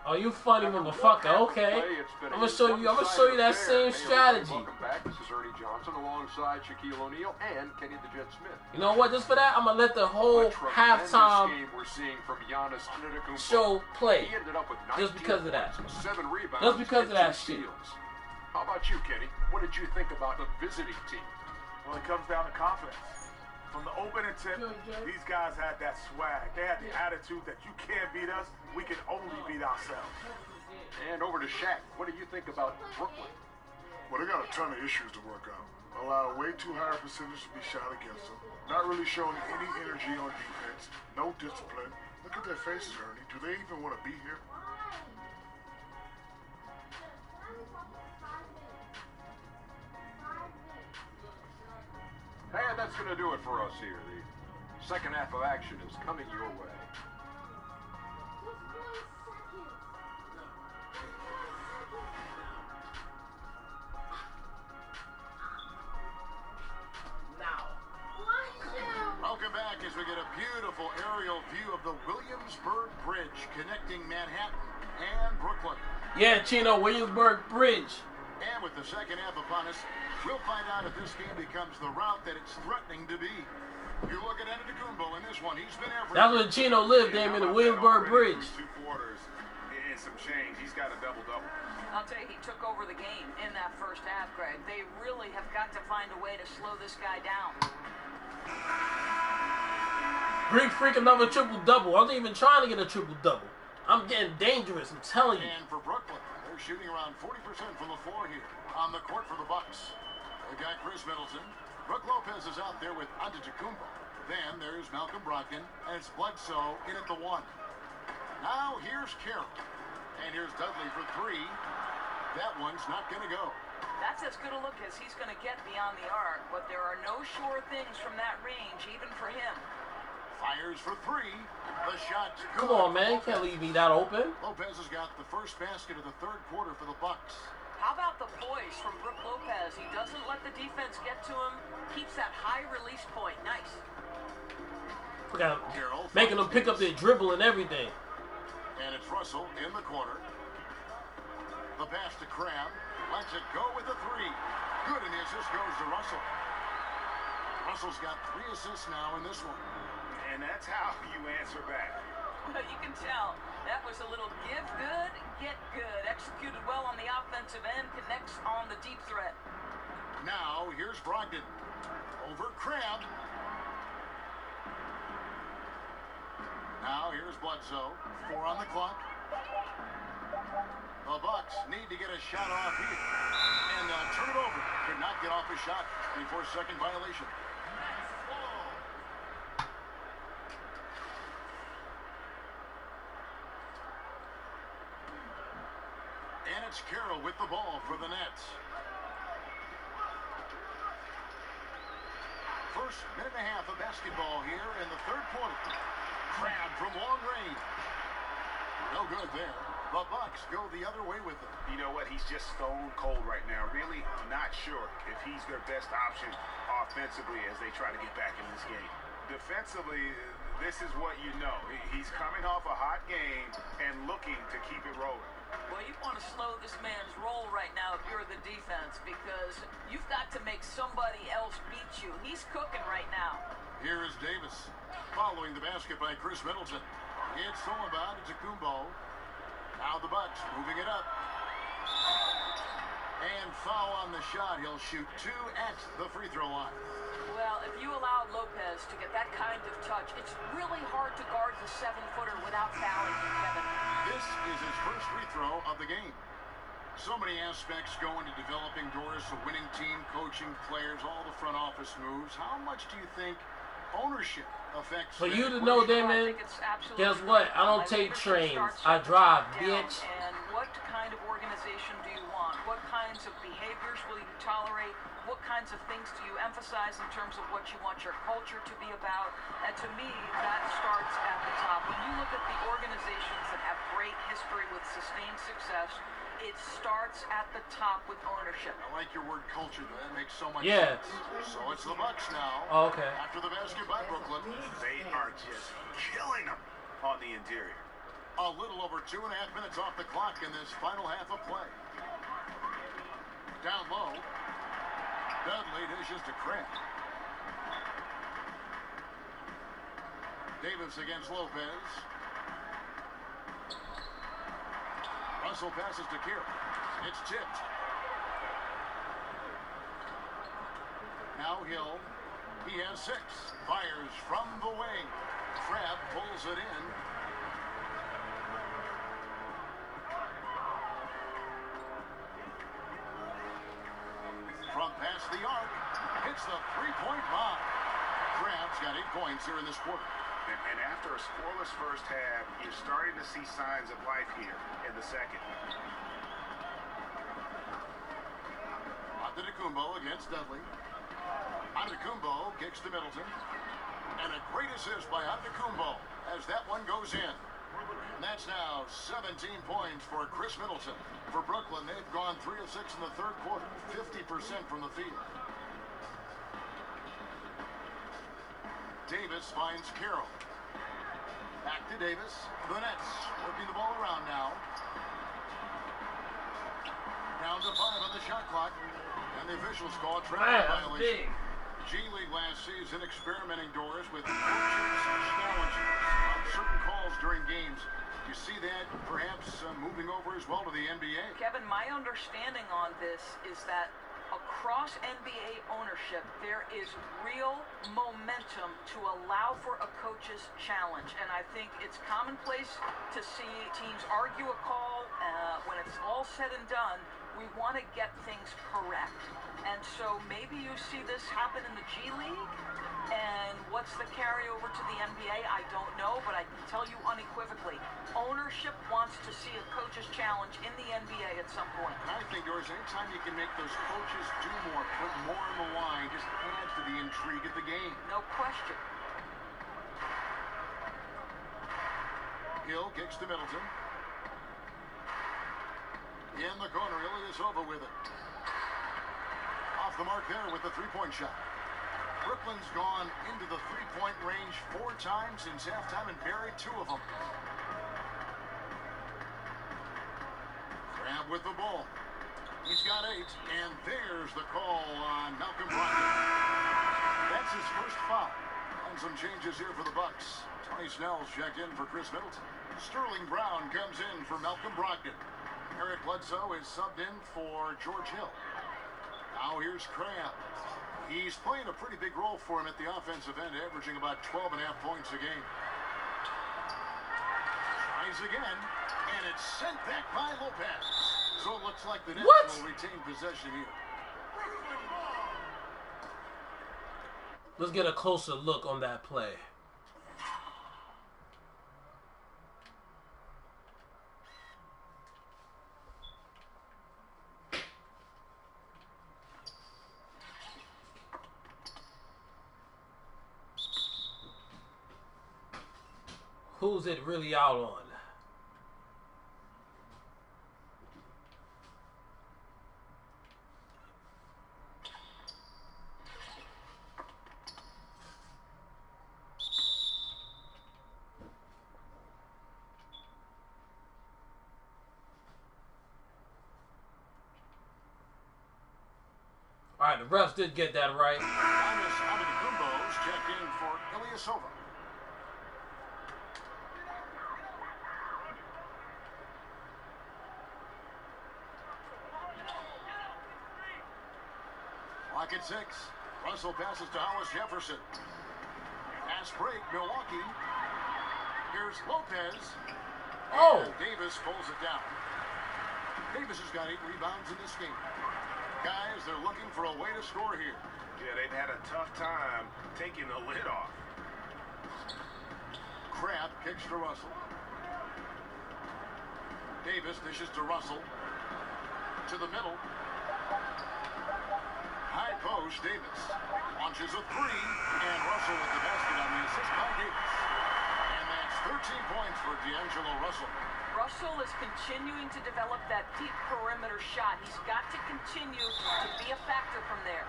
Oh, you funny motherfucker. Okay. I'm gonna show you that same strategy. Welcome back. This is Ernie Johnson alongside Shaquille O'Neal and Kenny the Jet Smith. You know what? Just for that, I'm gonna let the whole halftime game we're seeing from Giannis Antetokounmpo. show play. He ended up with Just because of that. 7 rebounds. Just because of and that 2 shit. steals. How about you, Kenny? What did you think about the visiting team? Well, it comes down to confidence. From the opening tip, these guys had that swag. They had the attitude that you can't beat us, we can only beat ourselves. And over to Shaq. What do you think about Brooklyn? Well, they got a ton of issues to work out. Allow way too high a percentage to be shot against them. Not really showing any energy on defense. No discipline. Look at their faces, Ernie. Do they even want to be here? And that's going to do it for us here. The second half of action is coming your way. Welcome back as we get a beautiful aerial view of the Williamsburg Bridge connecting Manhattan and Brooklyn. Yeah, Chino, Williamsburg Bridge. And with the second half upon us, we'll find out if this game becomes the route that it's threatening to be. You look at Antetokounmpo in this one. He's been everywhere. That's where Chino lived, damn, in the Williamsburg Bridge. 2 quarters and some change. He's got a double-double. I'll tell you, he took over the game in that first half, Greg. They really have got to find a way to slow this guy down. Greek Freak another triple-double. I wasn't even trying to get a triple-double. I'm getting dangerous, I'm telling you. And for Brooklyn, they're shooting around 40% from the floor here on the court for the Bucks. They've got Chris Middleton. Brook Lopez is out there with Antetokounmpo. Then there's Malcolm Brogdon, and it's Bledsoe in at the 1. Now here's Carroll. And here's Dudley for 3. That one's not going to go. That's as good a look as he's going to get beyond the arc, but there are no sure things from that range, even for him. Fires for 3. The shot's good. Come on, man. Can't leave me that open. Lopez has got the first basket of the third quarter for the Bucks. How about the poise from Brook Lopez? He doesn't let the defense get to him. Keeps that high release point. Nice. Look at him. Making them pick up their dribble and everything. And it's Russell in the corner. The pass to Crabbe. Lets it go with the 3. Good, and the assist goes to Russell. Russell's got 3 assists now in this one. And that's how you answer back. Well, you can tell. That was a little give good, get good. Executed well on the offensive end, connects on the deep threat. Now, here's Brogdon. Over Crabbe. Now, here's Bledsoe. 4 on the clock. The Bucks need to get a shot off here. And they'll turn it over. Could not get off a shot before second violation. And it's Carroll with the ball for the Nets. First minute and a half of basketball here in the third quarter. Crabbe from long range. No good there. The Bucks go the other way with it. You know what? He's just stone cold right now. Really not sure if he's their best option offensively as they try to get back in this game. Defensively, this is what you know. He's coming off a hot game and looking to keep it rolling. Well, you want to slow this man's roll right now if you're the defense because you've got to make somebody else beat you. He's cooking right now. Here is Davis following the basket by Chris Middleton. It's stolen by Antetokounmpo. Now the Bucks moving it up. And foul on the shot. He'll shoot 2 at the free throw line. Well, if you allow Lopez to get that kind of touch, it's really hard to guard the 7-footer without fouling him, Kevin. This is his first free throw of the game. So many aspects go into developing Doris, a winning team, coaching players, all the front office moves. How much do you think ownership affects? For you to know that, man, guess what? I don't take trains. I drive, bitch. And what kind of organization do you want? What kinds of behaviors will you tolerate? What kinds of things do you emphasize in terms of what you want your culture to be about? And to me, that starts at the top. When you look at the organizations that have great history with sustained success, it starts at the top with ownership. I like your word culture, though. That makes so much sense. So it's the Bucks now. Oh, okay. After the basket by Brooklyn. They are just killing them on the interior. A little over 2.5 minutes off the clock in this final half of play. Down low. Dudley dishes to Crabbe. Davis against Lopez. Russell passes to Carroll. It's tipped. Now Hill. He has 6. Fires from the wing. Crabb pulls it in. From past the arc. Hits the three-point bomb. Crabb's got 8 points here in this quarter. And after a scoreless first half, you're starting to see signs of life here in the second. Antetokounmpo against Dudley. Antetokounmpo kicks to Middleton. And a great assist by Antetokounmpo as that one goes in. And that's now 17 points for Chris Middleton. For Brooklyn, they've gone 3 of 6 in the third quarter, 50% from the field. Davis finds Carroll. Back to Davis. The Nets working the ball around now. Down to 5 on the shot clock. And the officials call a travel violation. G League last season experimenting doors with coaches' challenges on certain calls during games. You see that perhaps moving over as well to the NBA. Kevin, my understanding on this is that across NBA ownership, there is real momentum to allow for a coach's challenge. And I think it's commonplace to see teams argue a call. When it's all said and done, we want to get things correct. And so maybe you see this happen in the G League. And what's the carryover to the NBA? I don't know, but I can tell you unequivocally, ownership wants to see a coach's challenge in the NBA at some point. And I think, Doris, anytime you can make those coaches do more, put more on the line, just adds to the intrigue of the game. No question. Hill kicks to Middleton. In the corner, Ilyasova with it. Off the mark there with the three-point shot. Brooklyn's gone into the three-point range 4 times since halftime and buried 2 of them. Crabb with the ball. He's got 8, and there's the call on Malcolm Brogdon. That's his first foul. And some changes here for the Bucks. Tony Snell's checked in for Chris Middleton. Sterling Brown comes in for Malcolm Brogdon. Eric Bledsoe is subbed in for George Hill. Now here's Crabb. He's playing a pretty big role for him at the offensive end, averaging about 12.5 points a game. Tries again, and it's sent back by Lopez. So it looks like the Nets will retain possession here. Let's get a closer look on that play. Who's it really out on? All right, the refs did get that right. Giannis Antetokounmpo's checked in for Ilyasova. Clock at 6. Russell passes to Hollis Jefferson. Pass break, Milwaukee. Here's Lopez. Oh! And Davis pulls it down. Davis has got 8 rebounds in this game. Guys, they're looking for a way to score here. Yeah, they've had a tough time taking the lid off. Crabb kicks to Russell. Davis dishes to Russell. To the middle. High post, Davis. Launches a 3, and Russell with the basket on the assist by Davis. And that's 13 points for D'Angelo Russell. Russell is continuing to develop that deep perimeter shot. He's got to continue to be a factor from there.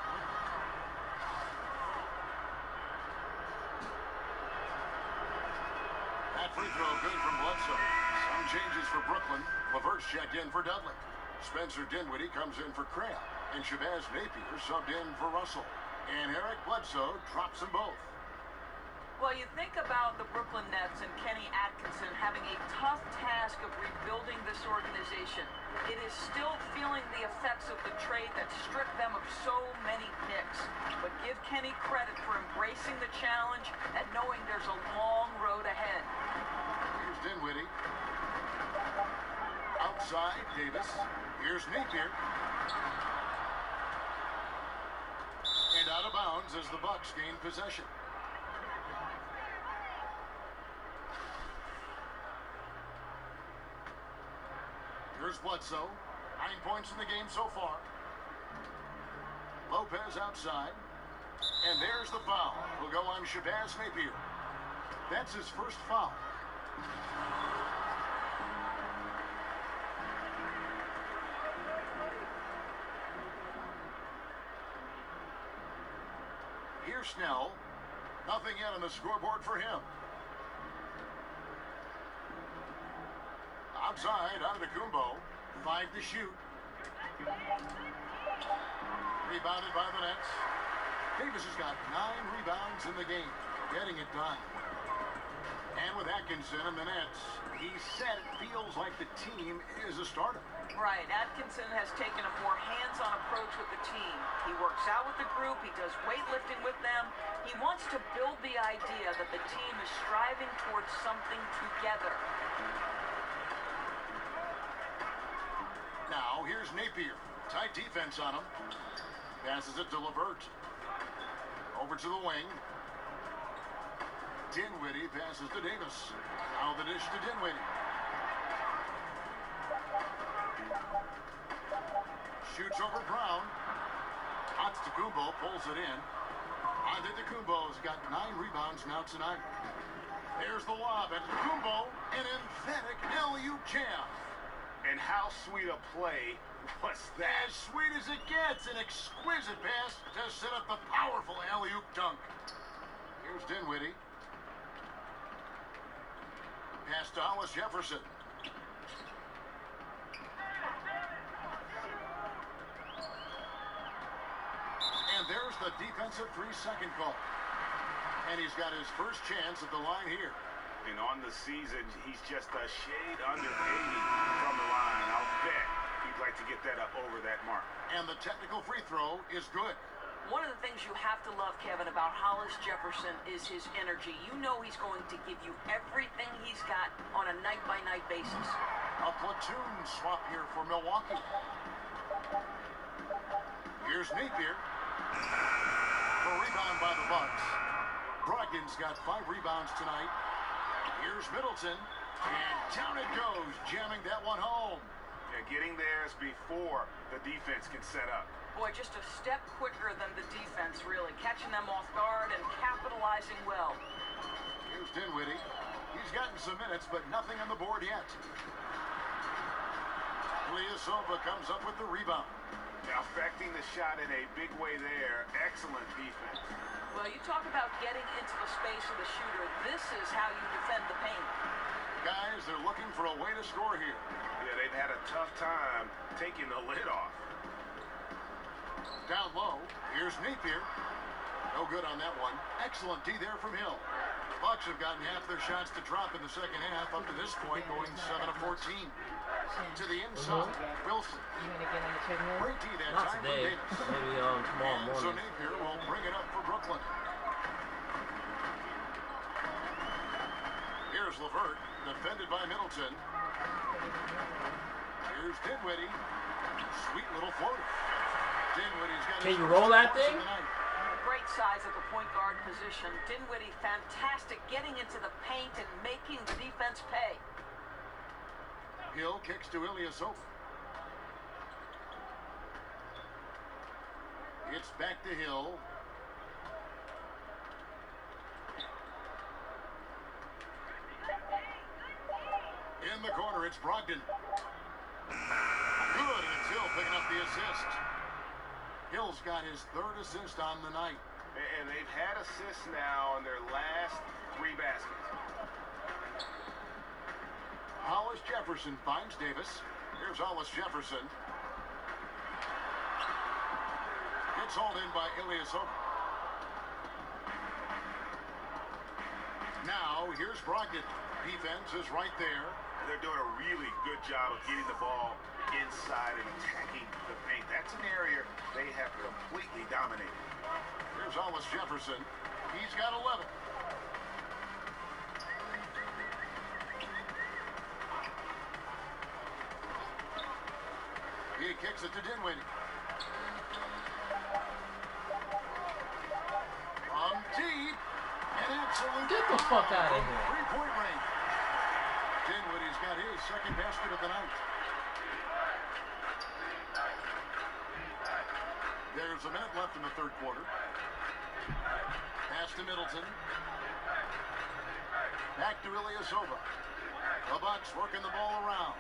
That free throw good from Bledsoe. Some changes for Brooklyn. LeVert's checked in for Dudley. Spencer Dinwiddie comes in for Crabb. And Shabazz Napier subbed in for Russell. And Eric Bledsoe drops them both. Well, you think about the Brooklyn Nets and Kenny Atkinson having a tough task of rebuilding this organization. It is still feeling the effects of the trade that stripped them of so many picks. But give Kenny credit for embracing the challenge and knowing there's a long road ahead. Here's Dinwiddie. Outside, Davis. Here's Napier. And out of bounds as the Bucks gain possession. Here's Bledsoe. 9 points in the game so far. Lopez outside. And there's the foul. Will go on Shabazz Napier. That's his first foul. Here's Snell. Nothing yet on the scoreboard for him. Outside, Antetokounmpo. 5 to shoot. Rebounded by the Nets. Davis has got 9 rebounds in the game. Getting it done. And with Atkinson and the Nets, he said it feels like the team is a starter. Right. Atkinson has taken a more hands-on approach with the team. He works out with the group. He does weightlifting with them. He wants to build the idea that the team is striving towards something together. Now, here's Napier. Tight defense on him. Passes it to LeVert. Over to the wing. Dinwiddie passes to Davis. Now the dish to Dinwiddie. Shoots over Brown. Antetokounmpo pulls it in. Antetokounmpo's got 9 rebounds now tonight. There's the lob. Antetokounmpo, an emphatic alley-oop jam. And how sweet a play was that? As sweet as it gets. An exquisite pass to set up the powerful alley-oop dunk. Here's Dinwiddie. Pass to Hollis Jefferson. And there's the defensive 3-second call. And he's got his first chance at the line here. And on the season, he's just a shade under 80 from the line. I'll bet he'd like to get that up over that mark. And the technical free throw is good. One of the things you have to love, Kevin, about Hollis Jefferson is his energy. You know he's going to give you everything he's got on a night-by-night basis. A platoon swap here for Milwaukee. Here's Napier. A rebound by the Bucks. Brogdon's got 5 rebounds tonight. Here's Middleton. And down it goes, jamming that one home. Yeah, getting there is before the defense can set up. Boy, just a step quicker than the defense, really. Catching them off guard and capitalizing well. Here's Dinwiddie. He's gotten some minutes, but nothing on the board yet. Ilyasova comes up with the rebound. Now affecting the shot in a big way there. Excellent defense. Well, you talk about getting into the space of the shooter. This is how you defend the paint. Guys, they're looking for a way to score here. Yeah, they've had a tough time taking the lid off. Down low, here's Napier. No good on that one. Excellent D there from Hill. Bucks have gotten half their shots to drop in the second half up to this point, going 7 of 14. To the inside, Wilson. Great D that Not time today. from Davis. Maybe tomorrow And so morning. Napier will bring it up for Brooklyn. Here's LeVert, defended by Middleton. Here's Dinwiddie. Sweet little floater. Dinwiddie's got Can his you first roll that points thing? of the night. Great size at the point guard position. Dinwiddie, fantastic getting into the paint and making the defense pay. Hill kicks to Ilyasova. It's back to Hill. In the corner, it's Brogdon. Good, and it's Hill picking up the assist. Hill's got his 3rd assist on the night. And they've had assists now on their last 3 baskets. Hollis Jefferson finds Davis. Here's Hollis Jefferson. It's hauled in by Ilyasova. Now, here's Brogdon. Defense is right there. And they're doing a really good job of getting the ball inside and attacking the paint. That's an area they have completely dominated. Here's Here's Hollis Jefferson. He's got 11. He kicks it to Dinwiddie. From deep. And absolute. Get the fuck out of here. Three-point range. Dinwiddie's got his second basket of the night. There's a minute left in the third quarter. Pass to Middleton. Back to Ilyasova. The Bucks working the ball around.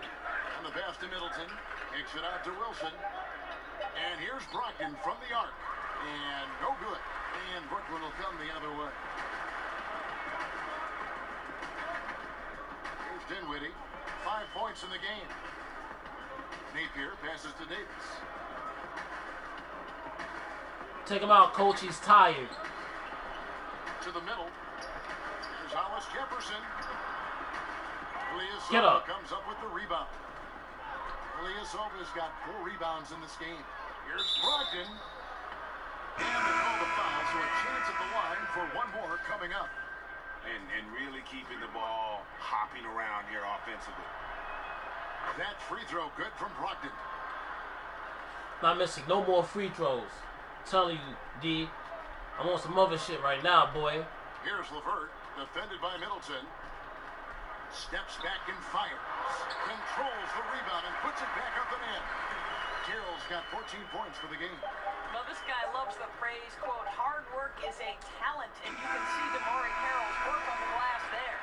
And the pass to Middleton. Kicks it out to Wilson. And here's Brogdon from the arc. And no good. And Brooklyn will come the other way. Here's Dinwiddie. 5 points in the game. Napier passes to Davis. Take him out, coach. He's tired. To the middle. Here's Hollis Jefferson. Get up. Comes up with the rebound. Ilyasova's got 4 rebounds in this game. Here's Brogdon. And they call the foul, so a chance at the line for one more coming up. And really keeping the ball hopping around here offensively. That free throw good from Brogdon. Not missing no more free throws. I'm telling you, D. I'm on some other shit right now, boy. Here's LeVert, defended by Middleton. Steps back and fires. Controls the rebound and puts it back up the net. Carroll's got 14 points for the game. Well, this guy loves the phrase, quote, hard work is a talent, and you can see DeMarre Carroll's work on the glass there.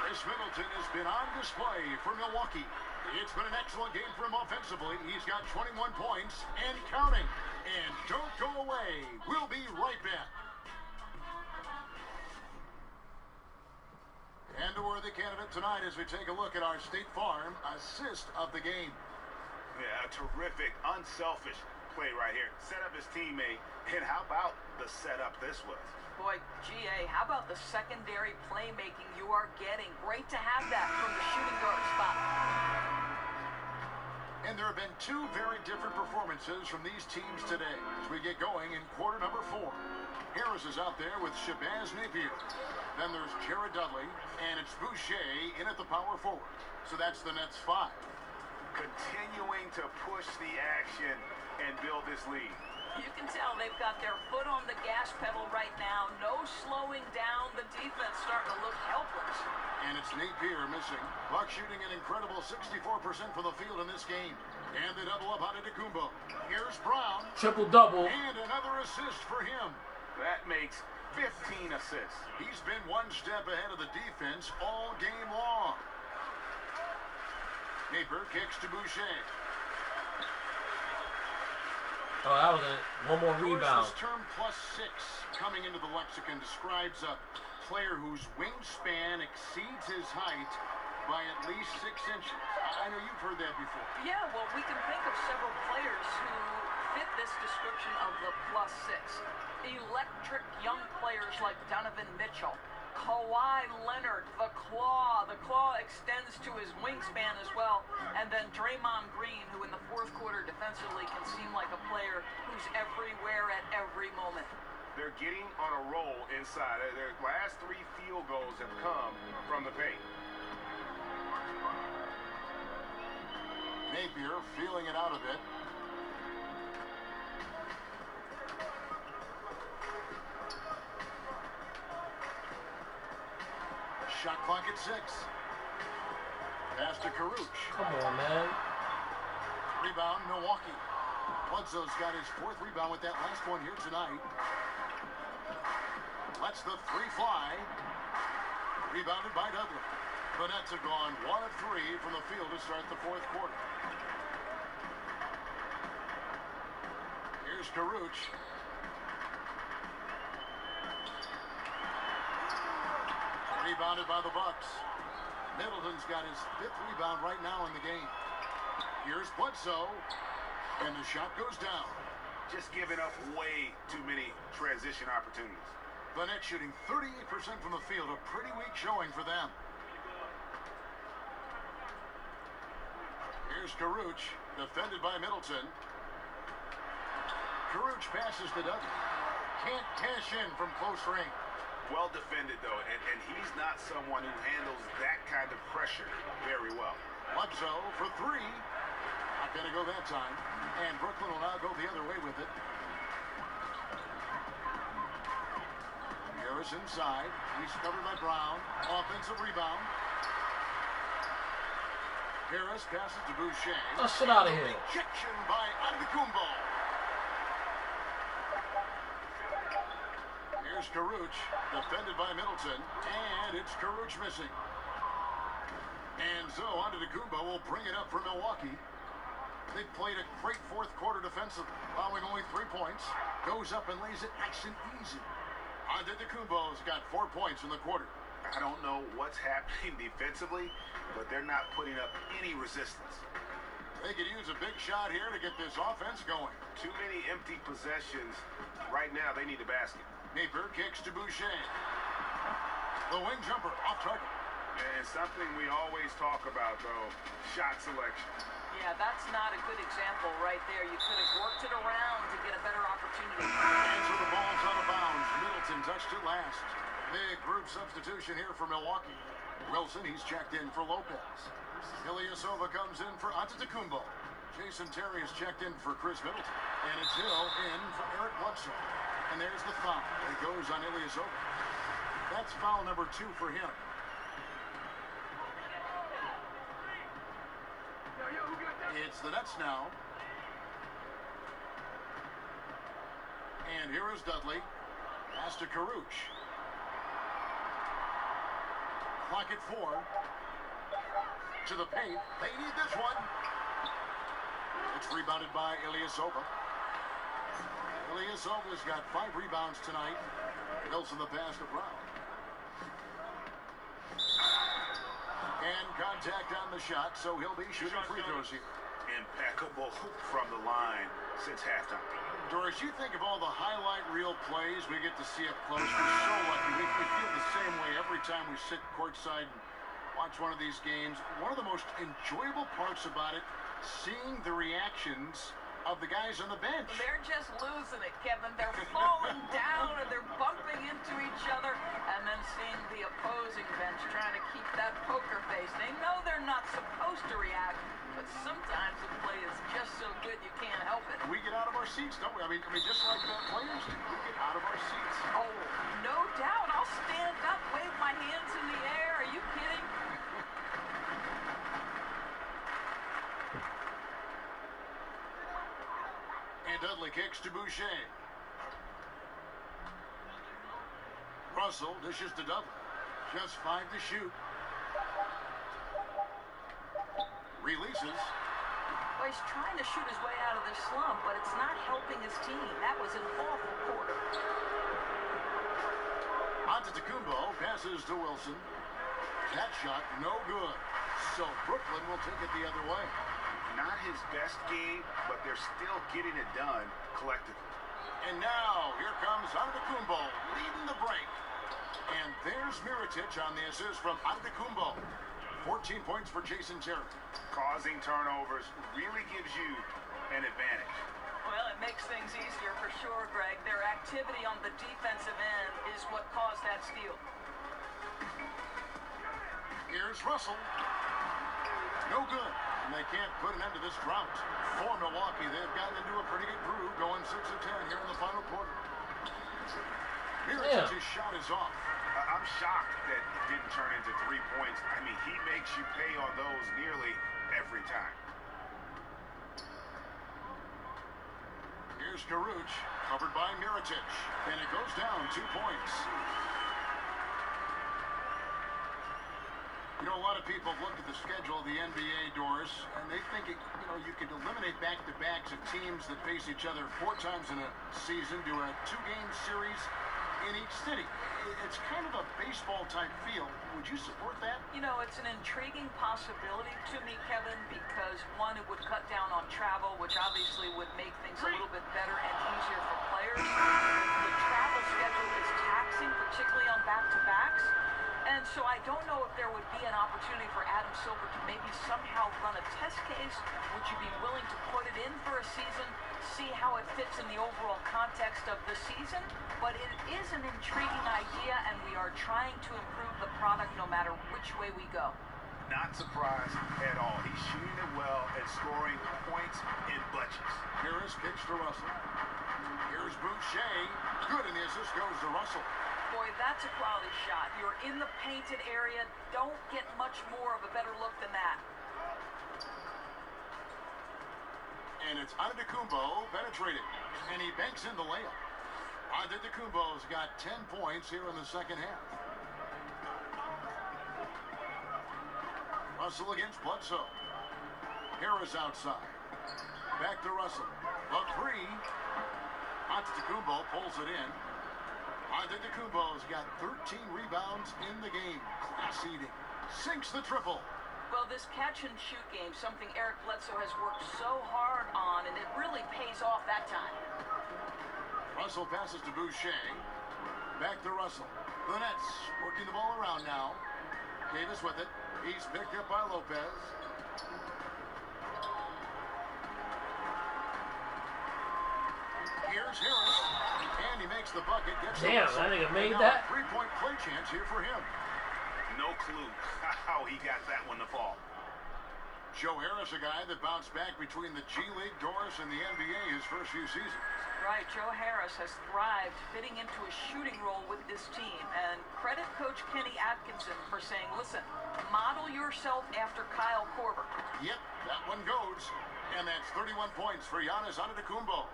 Chris Middleton has been on display for Milwaukee. It's been an excellent game for him offensively. He's got 21 points and counting. And don't go away. We'll be right back. And a worthy candidate tonight as we take a look at our State Farm assist of the game. Yeah, a terrific, unselfish play right here. Set up his teammate. And how about the setup this was? Boy, GA, how about the secondary playmaking you are getting? Great to have that from the shooting guard spot. And there have been 2 very different performances from these teams today as we get going in quarter number 4. Harris is out there with Shabazz Napier. Then there's Jared Dudley, and it's Boucher in at the power forward. So that's the Nets 5. Continuing to push the action and build this lead. You can tell they've got their foot on the gas pedal right now. No slowing down. The defense starting to look helpless. And it's Napier missing. Buck shooting an incredible 64% from the field in this game. And they double up on Antetokounmpo. Here's Brown. Triple-double. And another assist for him. That makes 15 assists. He's been one step ahead of the defense all game long. Napier kicks to Boucher. Oh, that was one more rebound. This term +6 coming into the lexicon describes a player whose wingspan exceeds his height by at least 6 inches. I know you've heard that before. Yeah, well, we can think of several players who fit this description of the +6. Electric young players like Donovan Mitchell, Kawhi Leonard, the Claw. The Claw extends to his wingspan as well. And then Draymond Green, who in the fourth quarter defensively can seem like a player who's everywhere at every moment. They're getting on a roll inside. Their last 3 field goals have come from the paint. Napier feeling it out a bit. Shot clock at 6. Pass to Caruth. Come on, man. Rebound, Milwaukee. Bledsoe's got his 4th rebound with that last one here tonight. Lets the 3 fly. Rebounded by Dudley. The Nets have gone 1 of 3 from the field to start the 4th quarter. Here's Caruth. Rebounded by the Bucks. Middleton's got his 5th rebound right now in the game. Here's Bledsoe, and the shot goes down. Just giving up way too many transition opportunities. The Nets shooting 38% from the field, a pretty weak showing for them. Here's Caruth, defended by Middleton. Caruth passes to Dudley. can't cash in from close range. Well defended, though, and he's not someone who handles that kind of pressure very well. Bledsoe for three. Not going to go that time. And Brooklyn will now go the other way with it. Harris inside. He's covered by Brown. Offensive rebound. Harris passes to Boucher. Oh, shit out of here. Rejection by Antetokounmpo. Here's Caruch, defended by Middleton, and it's Caruch missing. And so Antetokounmpo will bring it up for Milwaukee. They played a great fourth quarter defensive, allowing only 3 points. Goes up and lays it nice and easy. Antetokounmpo's got 4 points in the quarter. I don't know what's happening defensively, but they're not putting up any resistance. They could use a big shot here to get this offense going. Too many empty possessions. Right now, they need a basket. Napier kicks to Boucher. The wing jumper off target. And something we always talk about, though, shot selection. Yeah, that's not a good example right there. You could have worked it around to get a better opportunity. And so the ball's out of bounds. Middleton touched it last. Big group substitution here for Milwaukee. Wilson, he's checked in for Lopez. Ilyasova comes in for Antetokounmpo. Jason Terry is checked in for Chris Middleton. And it's Hill in for Eric Bledsoe. And there's the foul. It goes on Ilyasova. That's foul number 2 for him. It's the Nets now. And here is Dudley. Pass to Caruch. Clock at 4. To the paint. They need this one. It's rebounded by Ilyasova. Ilyasova's got 5 rebounds tonight. Wilson the pass to Brown. And contact on the shot, so he'll be shooting free throws here. Impeccable from the line since halftime. Doris, you think of all the highlight reel plays we get to see up close. We're so lucky. We feel the same way every time we sit courtside and watch one of these games. One of the most enjoyable parts about it, seeing the reactions of the guys on the bench. They're just losing it, Kevin. They're falling down or they're bumping into each other, and then seeing the opposing bench trying to keep that poker face. They know they're not supposed to react, but sometimes the play is just so good you can't help it. We get out of our seats, don't we? I mean just like the players do. We get out of our seats. Oh, no doubt. I'll stand up, wave my hands in the air. Are you kidding? And Dudley kicks to Boucher. Russell dishes to Dudley. Just 5 to shoot. Releases. Well, he's trying to shoot his way out of this slump, but it's not helping his team. That was an awful quarter. Antetokounmpo passes to Wilson. That shot no good. So Brooklyn will take it the other way. Not his best game, but they're still getting it done collectively. And now, here comes Antetokounmpo leading the break. And there's Mirotic on the assist from Antetokounmpo. 14 points for Jason Terry. Causing turnovers really gives you an advantage. Well, it makes things easier for sure, Greg. Their activity on the defensive end is what caused that steal. Here's Russell. No good. And they can't put an end to this drought. For Milwaukee, they've gotten into a pretty good groove, going 6 of 10 here in the final quarter. Mirotic's shot is off. I'm shocked that it didn't turn into 3 points. I mean, he makes you pay on those nearly every time. Here's Caruch, covered by Mirotic. And it goes down 2 points. You know, a lot of people have looked at the schedule of the NBA, Doris, and they think, you could eliminate back-to-backs of teams that face each other 4 times in a season, do a 2-game series in each city. It's kind of a baseball-type feel. Would you support that? It's an intriguing possibility to me, Kevin, because, one, it would cut down on travel, which obviously would make things a little bit better and easier for players. The travel schedule is taxing, particularly on back-to-backs. And so I don't know if there would be an opportunity for Adam Silver to maybe somehow run a test case. Would you be willing to put it in for a season? see how it fits in the overall context of the season, but it is an intriguing idea, and we are trying to improve the product no matter which way we go. Not surprised at all. He's shooting it well and scoring points in bunches. Here is pitch to Russell. Here's Boucher. Good, and the assist goes to Russell. Boy, that's a quality shot. You're in the painted area. Don't get much more of a better look than that. And it's Antetokounmpo penetrating, and he banks in the layup. Antetokounmpo's got 10 points here in the second half. Russell against Bledsoe. Harris outside. Back to Russell. The three. Antetokounmpo pulls it in. Antetokounmpo's got 13 rebounds in the game. Class-eating. Sinks the triple. Well, this catch-and-shoot game, something Eric Bledsoe has worked so hard on, and it really pays off that time. Russell passes to Boucher. Back to Russell. The Nets working the ball around now. Davis with it. He's picked up by Lopez. Here's Harris. And he makes the bucket. Gets damn, I think it made that. Three-point play chance here for him. No clue how he got that one to fall. Joe Harris, a guy that bounced back between the G League doors and the NBA his first few seasons. Right, Joe Harris has thrived fitting into a shooting role with this team. And credit Coach Kenny Atkinson for saying, listen, model yourself after Kyle Korver. Yep, that one goes. And that's 31 points for Giannis Antetokounmpo.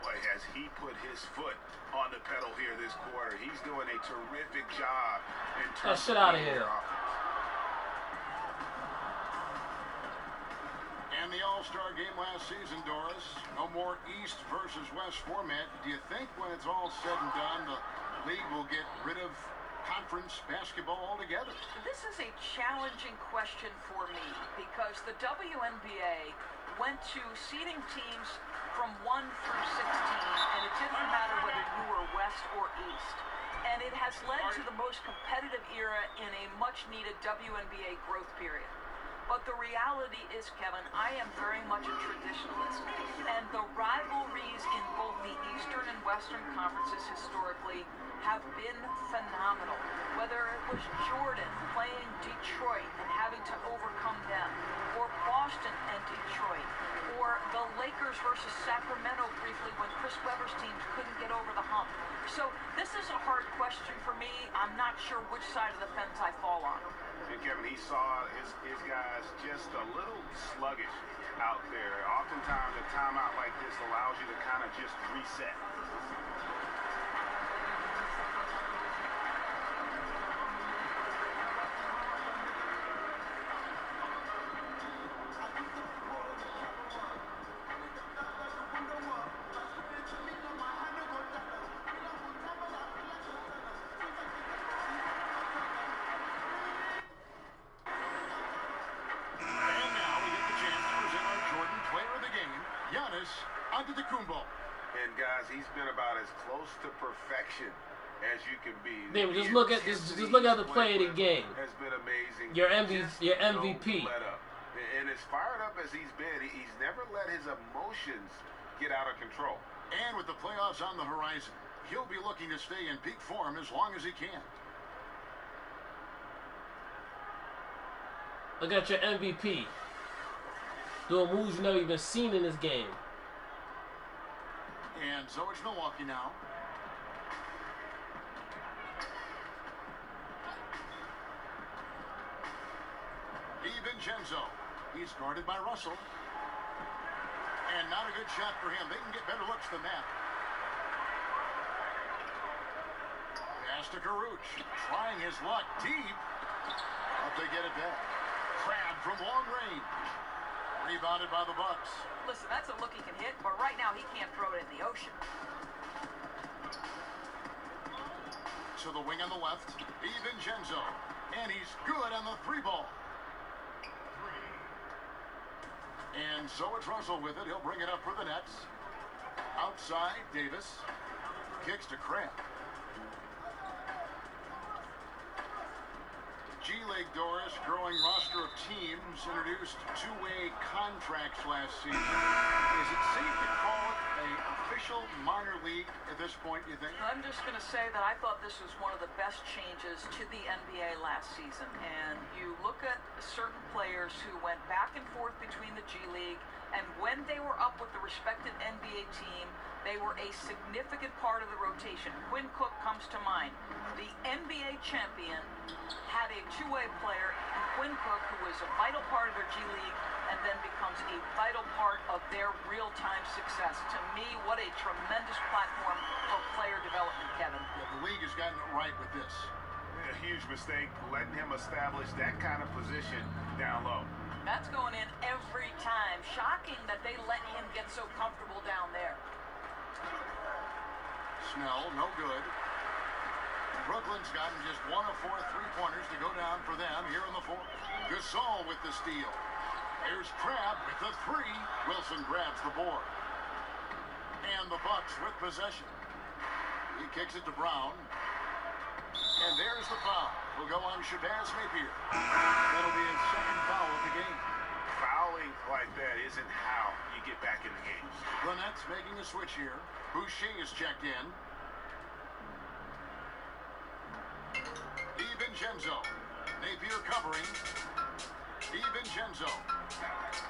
Boy, has he put his foot on the pedal here this quarter. He's doing a terrific job in terms shit out of here. And the All-Star game last season, Doris. No more East versus West format. Do you think when it's all said and done, the league will get rid of conference basketball altogether? This is a challenging question for me because the WNBA went to seeding teams from 1 through 16, and it didn't matter whether you were West or East. And it has led to the most competitive era in a much-needed WNBA growth period. But the reality is, Kevin, I am very much a traditionalist. And the rivalries in both the Eastern and Western conferences historically have been phenomenal. Whether it was Jordan playing Detroit and having to overcome them, or Boston and Detroit, or the Lakers versus Sacramento briefly when Chris Webber's teams couldn't get over the hump. So this is a hard question for me. I'm not sure which side of the fence I fall on. And Kevin, he saw his guys just a little sluggish out there. Oftentimes a timeout like this allows you to kind of just reset. Antetokounmpo. And guys, he's been about as close to perfection as you can be. David, just look at this. Just look at the play of the game. Has been amazing. Your MVP. And as fired up as he's been, he's never let his emotions get out of control. And with the playoffs on the horizon, he'll be looking to stay in peak form as long as he can. Look at your MVP. Doing moves you've never even seen in this game. And so it's Milwaukee now. DiVincenzo. He's guarded by Russell. And not a good shot for him. They can get better looks than that. Pass to Karuch. Trying his luck deep. But they get it back. Crabbe from long range. Rebounded by the Bucks. Listen, that's a look he can hit, but right now he can't throw it in the ocean. To the wing on the left, DiVincenzo. And he's good on the three ball. And so it's Russell with it. He'll bring it up for the Nets. Outside, Davis. Kicks to Crabbe. G-League, Doris, growing roster of teams introduced two-way contracts last season. Is it safe to call it official minor league at this point, you think? I'm just going to say that I thought this was one of the best changes to the NBA last season. And you look at certain players who went back and forth between the G League, and when they were up with the respected NBA team, they were a significant part of the rotation. Quinn Cook comes to mind. The NBA champion had a two-way player in Quinn Cook, who was a vital part of their G League, and then becomes a vital part of their real-time success. To me, what a tremendous platform for player development, Kevin. Yeah, the league has gotten it right with this. A huge mistake, letting him establish that kind of position down low. That's going in every time. Shocking that they let him get so comfortable down there. Snell, no good. Brooklyn's gotten just 1 of 4 3-pointers to go down for them here in the fourth. Gasol with the steal. There's Crabbe with the 3. Wilson grabs the board. And the Bucks with possession. He kicks it to Brown. And there's the foul. Will go on Shabazz Napier. That'll be his second foul of the game. Fouling like that isn't how you get back in the game. The Nets making a switch here. Boucher is checked in. DiVincenzo. Napier covering. DiVincenzo.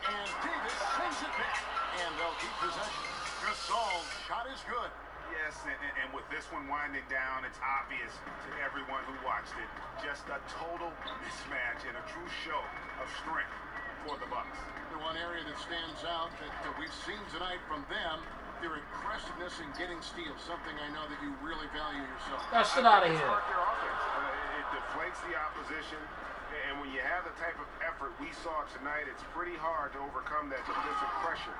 And Davis sends it back. And they'll keep possession. Gasol's shot is good. Yes, and with this one winding down, it's obvious to everyone who watched it. Just a total mismatch and a true show of strength for the Bucks. The one area that stands out that we've seen tonight from them, their aggressiveness in getting steals, something I know that you really value yourself. That shit out of here. Their offense. It deflates the opposition, and when you have the type of effort we saw tonight, it's pretty hard to overcome that defensive pressure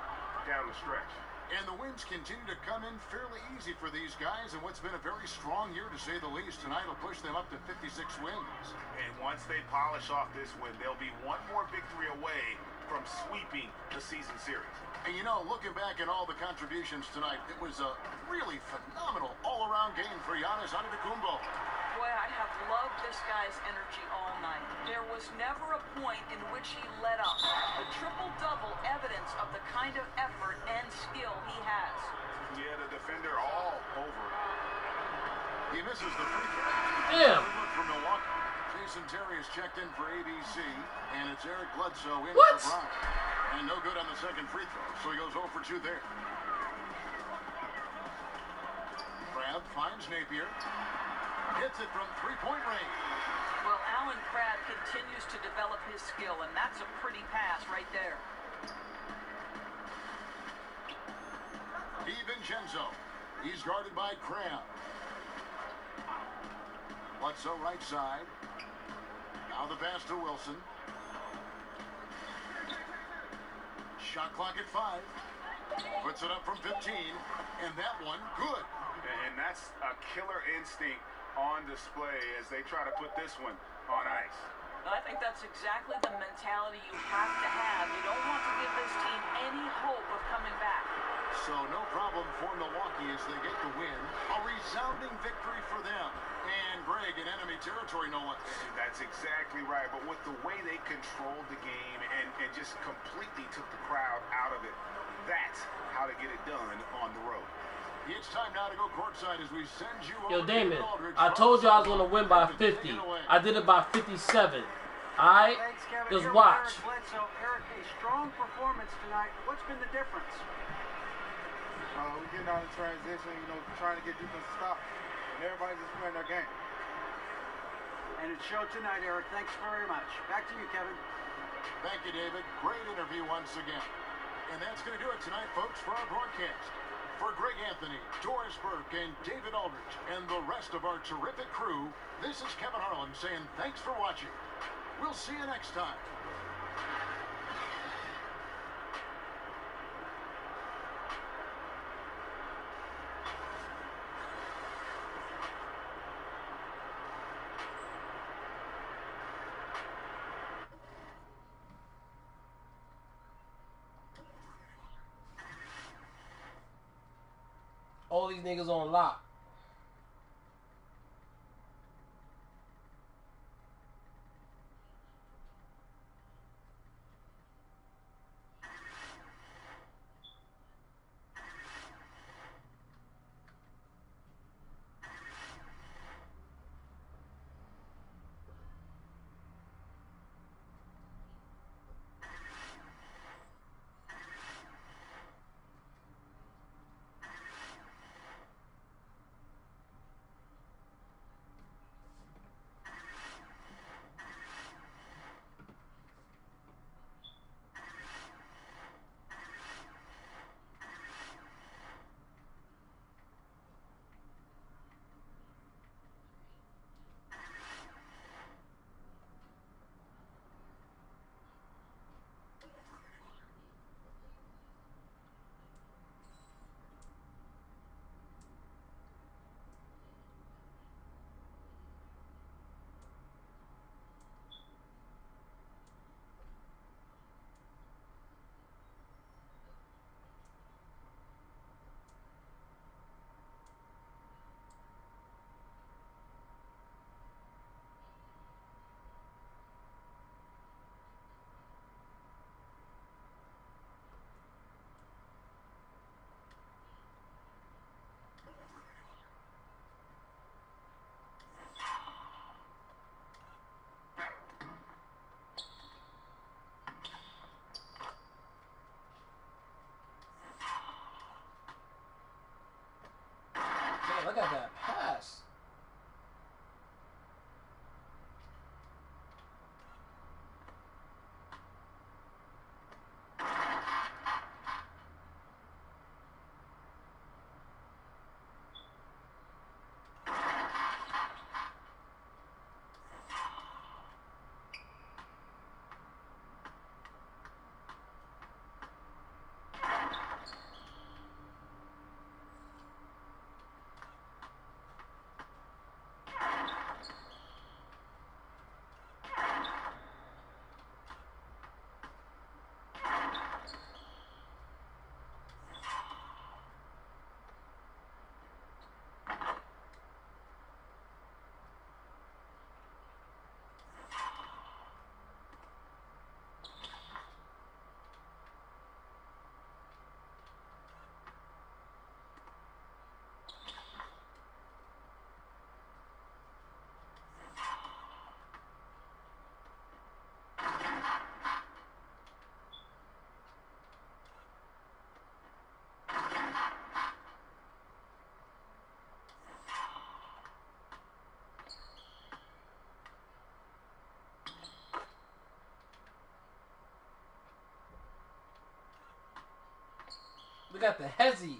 down the stretch. And the wins continue to come in fairly easy for these guys, and what's been a very strong year to say the least. Tonight will push them up to 56 wins. And once they polish off this win, they'll be one more victory away from sweeping the season series. And you know, looking back at all the contributions tonight, it was a really phenomenal all-around game for Giannis Antetokounmpo. Boy, I have loved this guy's energy all night. There was never a point in which he let up. The triple-double evidence of the kind of effort and skill he has. He had a defender all over. He misses the free throw. Damn. From Milwaukee. Jason Terry is checked in for ABC, and it's Eric Bledsoe in What? for Brown. And no good on the second free throw, so he goes 0 for 2 there. Crabbe finds Napier. Hits it from three-point range. Well, Alan Crabbe continues to develop his skill, and that's a pretty pass right there. DiVincenzo. He's guarded by Crabbe. Bledsoe right side. Now the pass to Wilson. Shot clock at 5. Puts it up from 15. And that one, good. And that's a killer instinct on display as they try to put this one on ice. I think that's exactly the mentality you have to have. You don't want to give this team any hope of coming back. So no problem for Milwaukee as they get the win. A resounding victory for them. And Greg in enemy territory, no less. That's exactly right. But with the way they controlled the game and just completely took the crowd out of it, that's how to get it done on the road. It's time now to go courtside as we send you Yo, over Damon, to Aldridge. I told you I was going to win by 50. I did it by 57. Alright? Thanks, Kevin. Just Here watch. with Eric Bledsoe. Eric, a strong performance tonight. What's been the difference? We're getting out of transition, trying to get defense to stop. And everybody's just playing their game. And it showed tonight, Eric. Thanks very much. Back to you, Kevin. Thank you, David. Great interview once again. And that's going to do it tonight, folks, for our broadcast. For Greg Anthony, Doris Burke, and David Aldridge, and the rest of our terrific crew, this is Kevin Harlan saying thanks for watching. We'll see you next time. All these niggas on lock. We got the Hezzy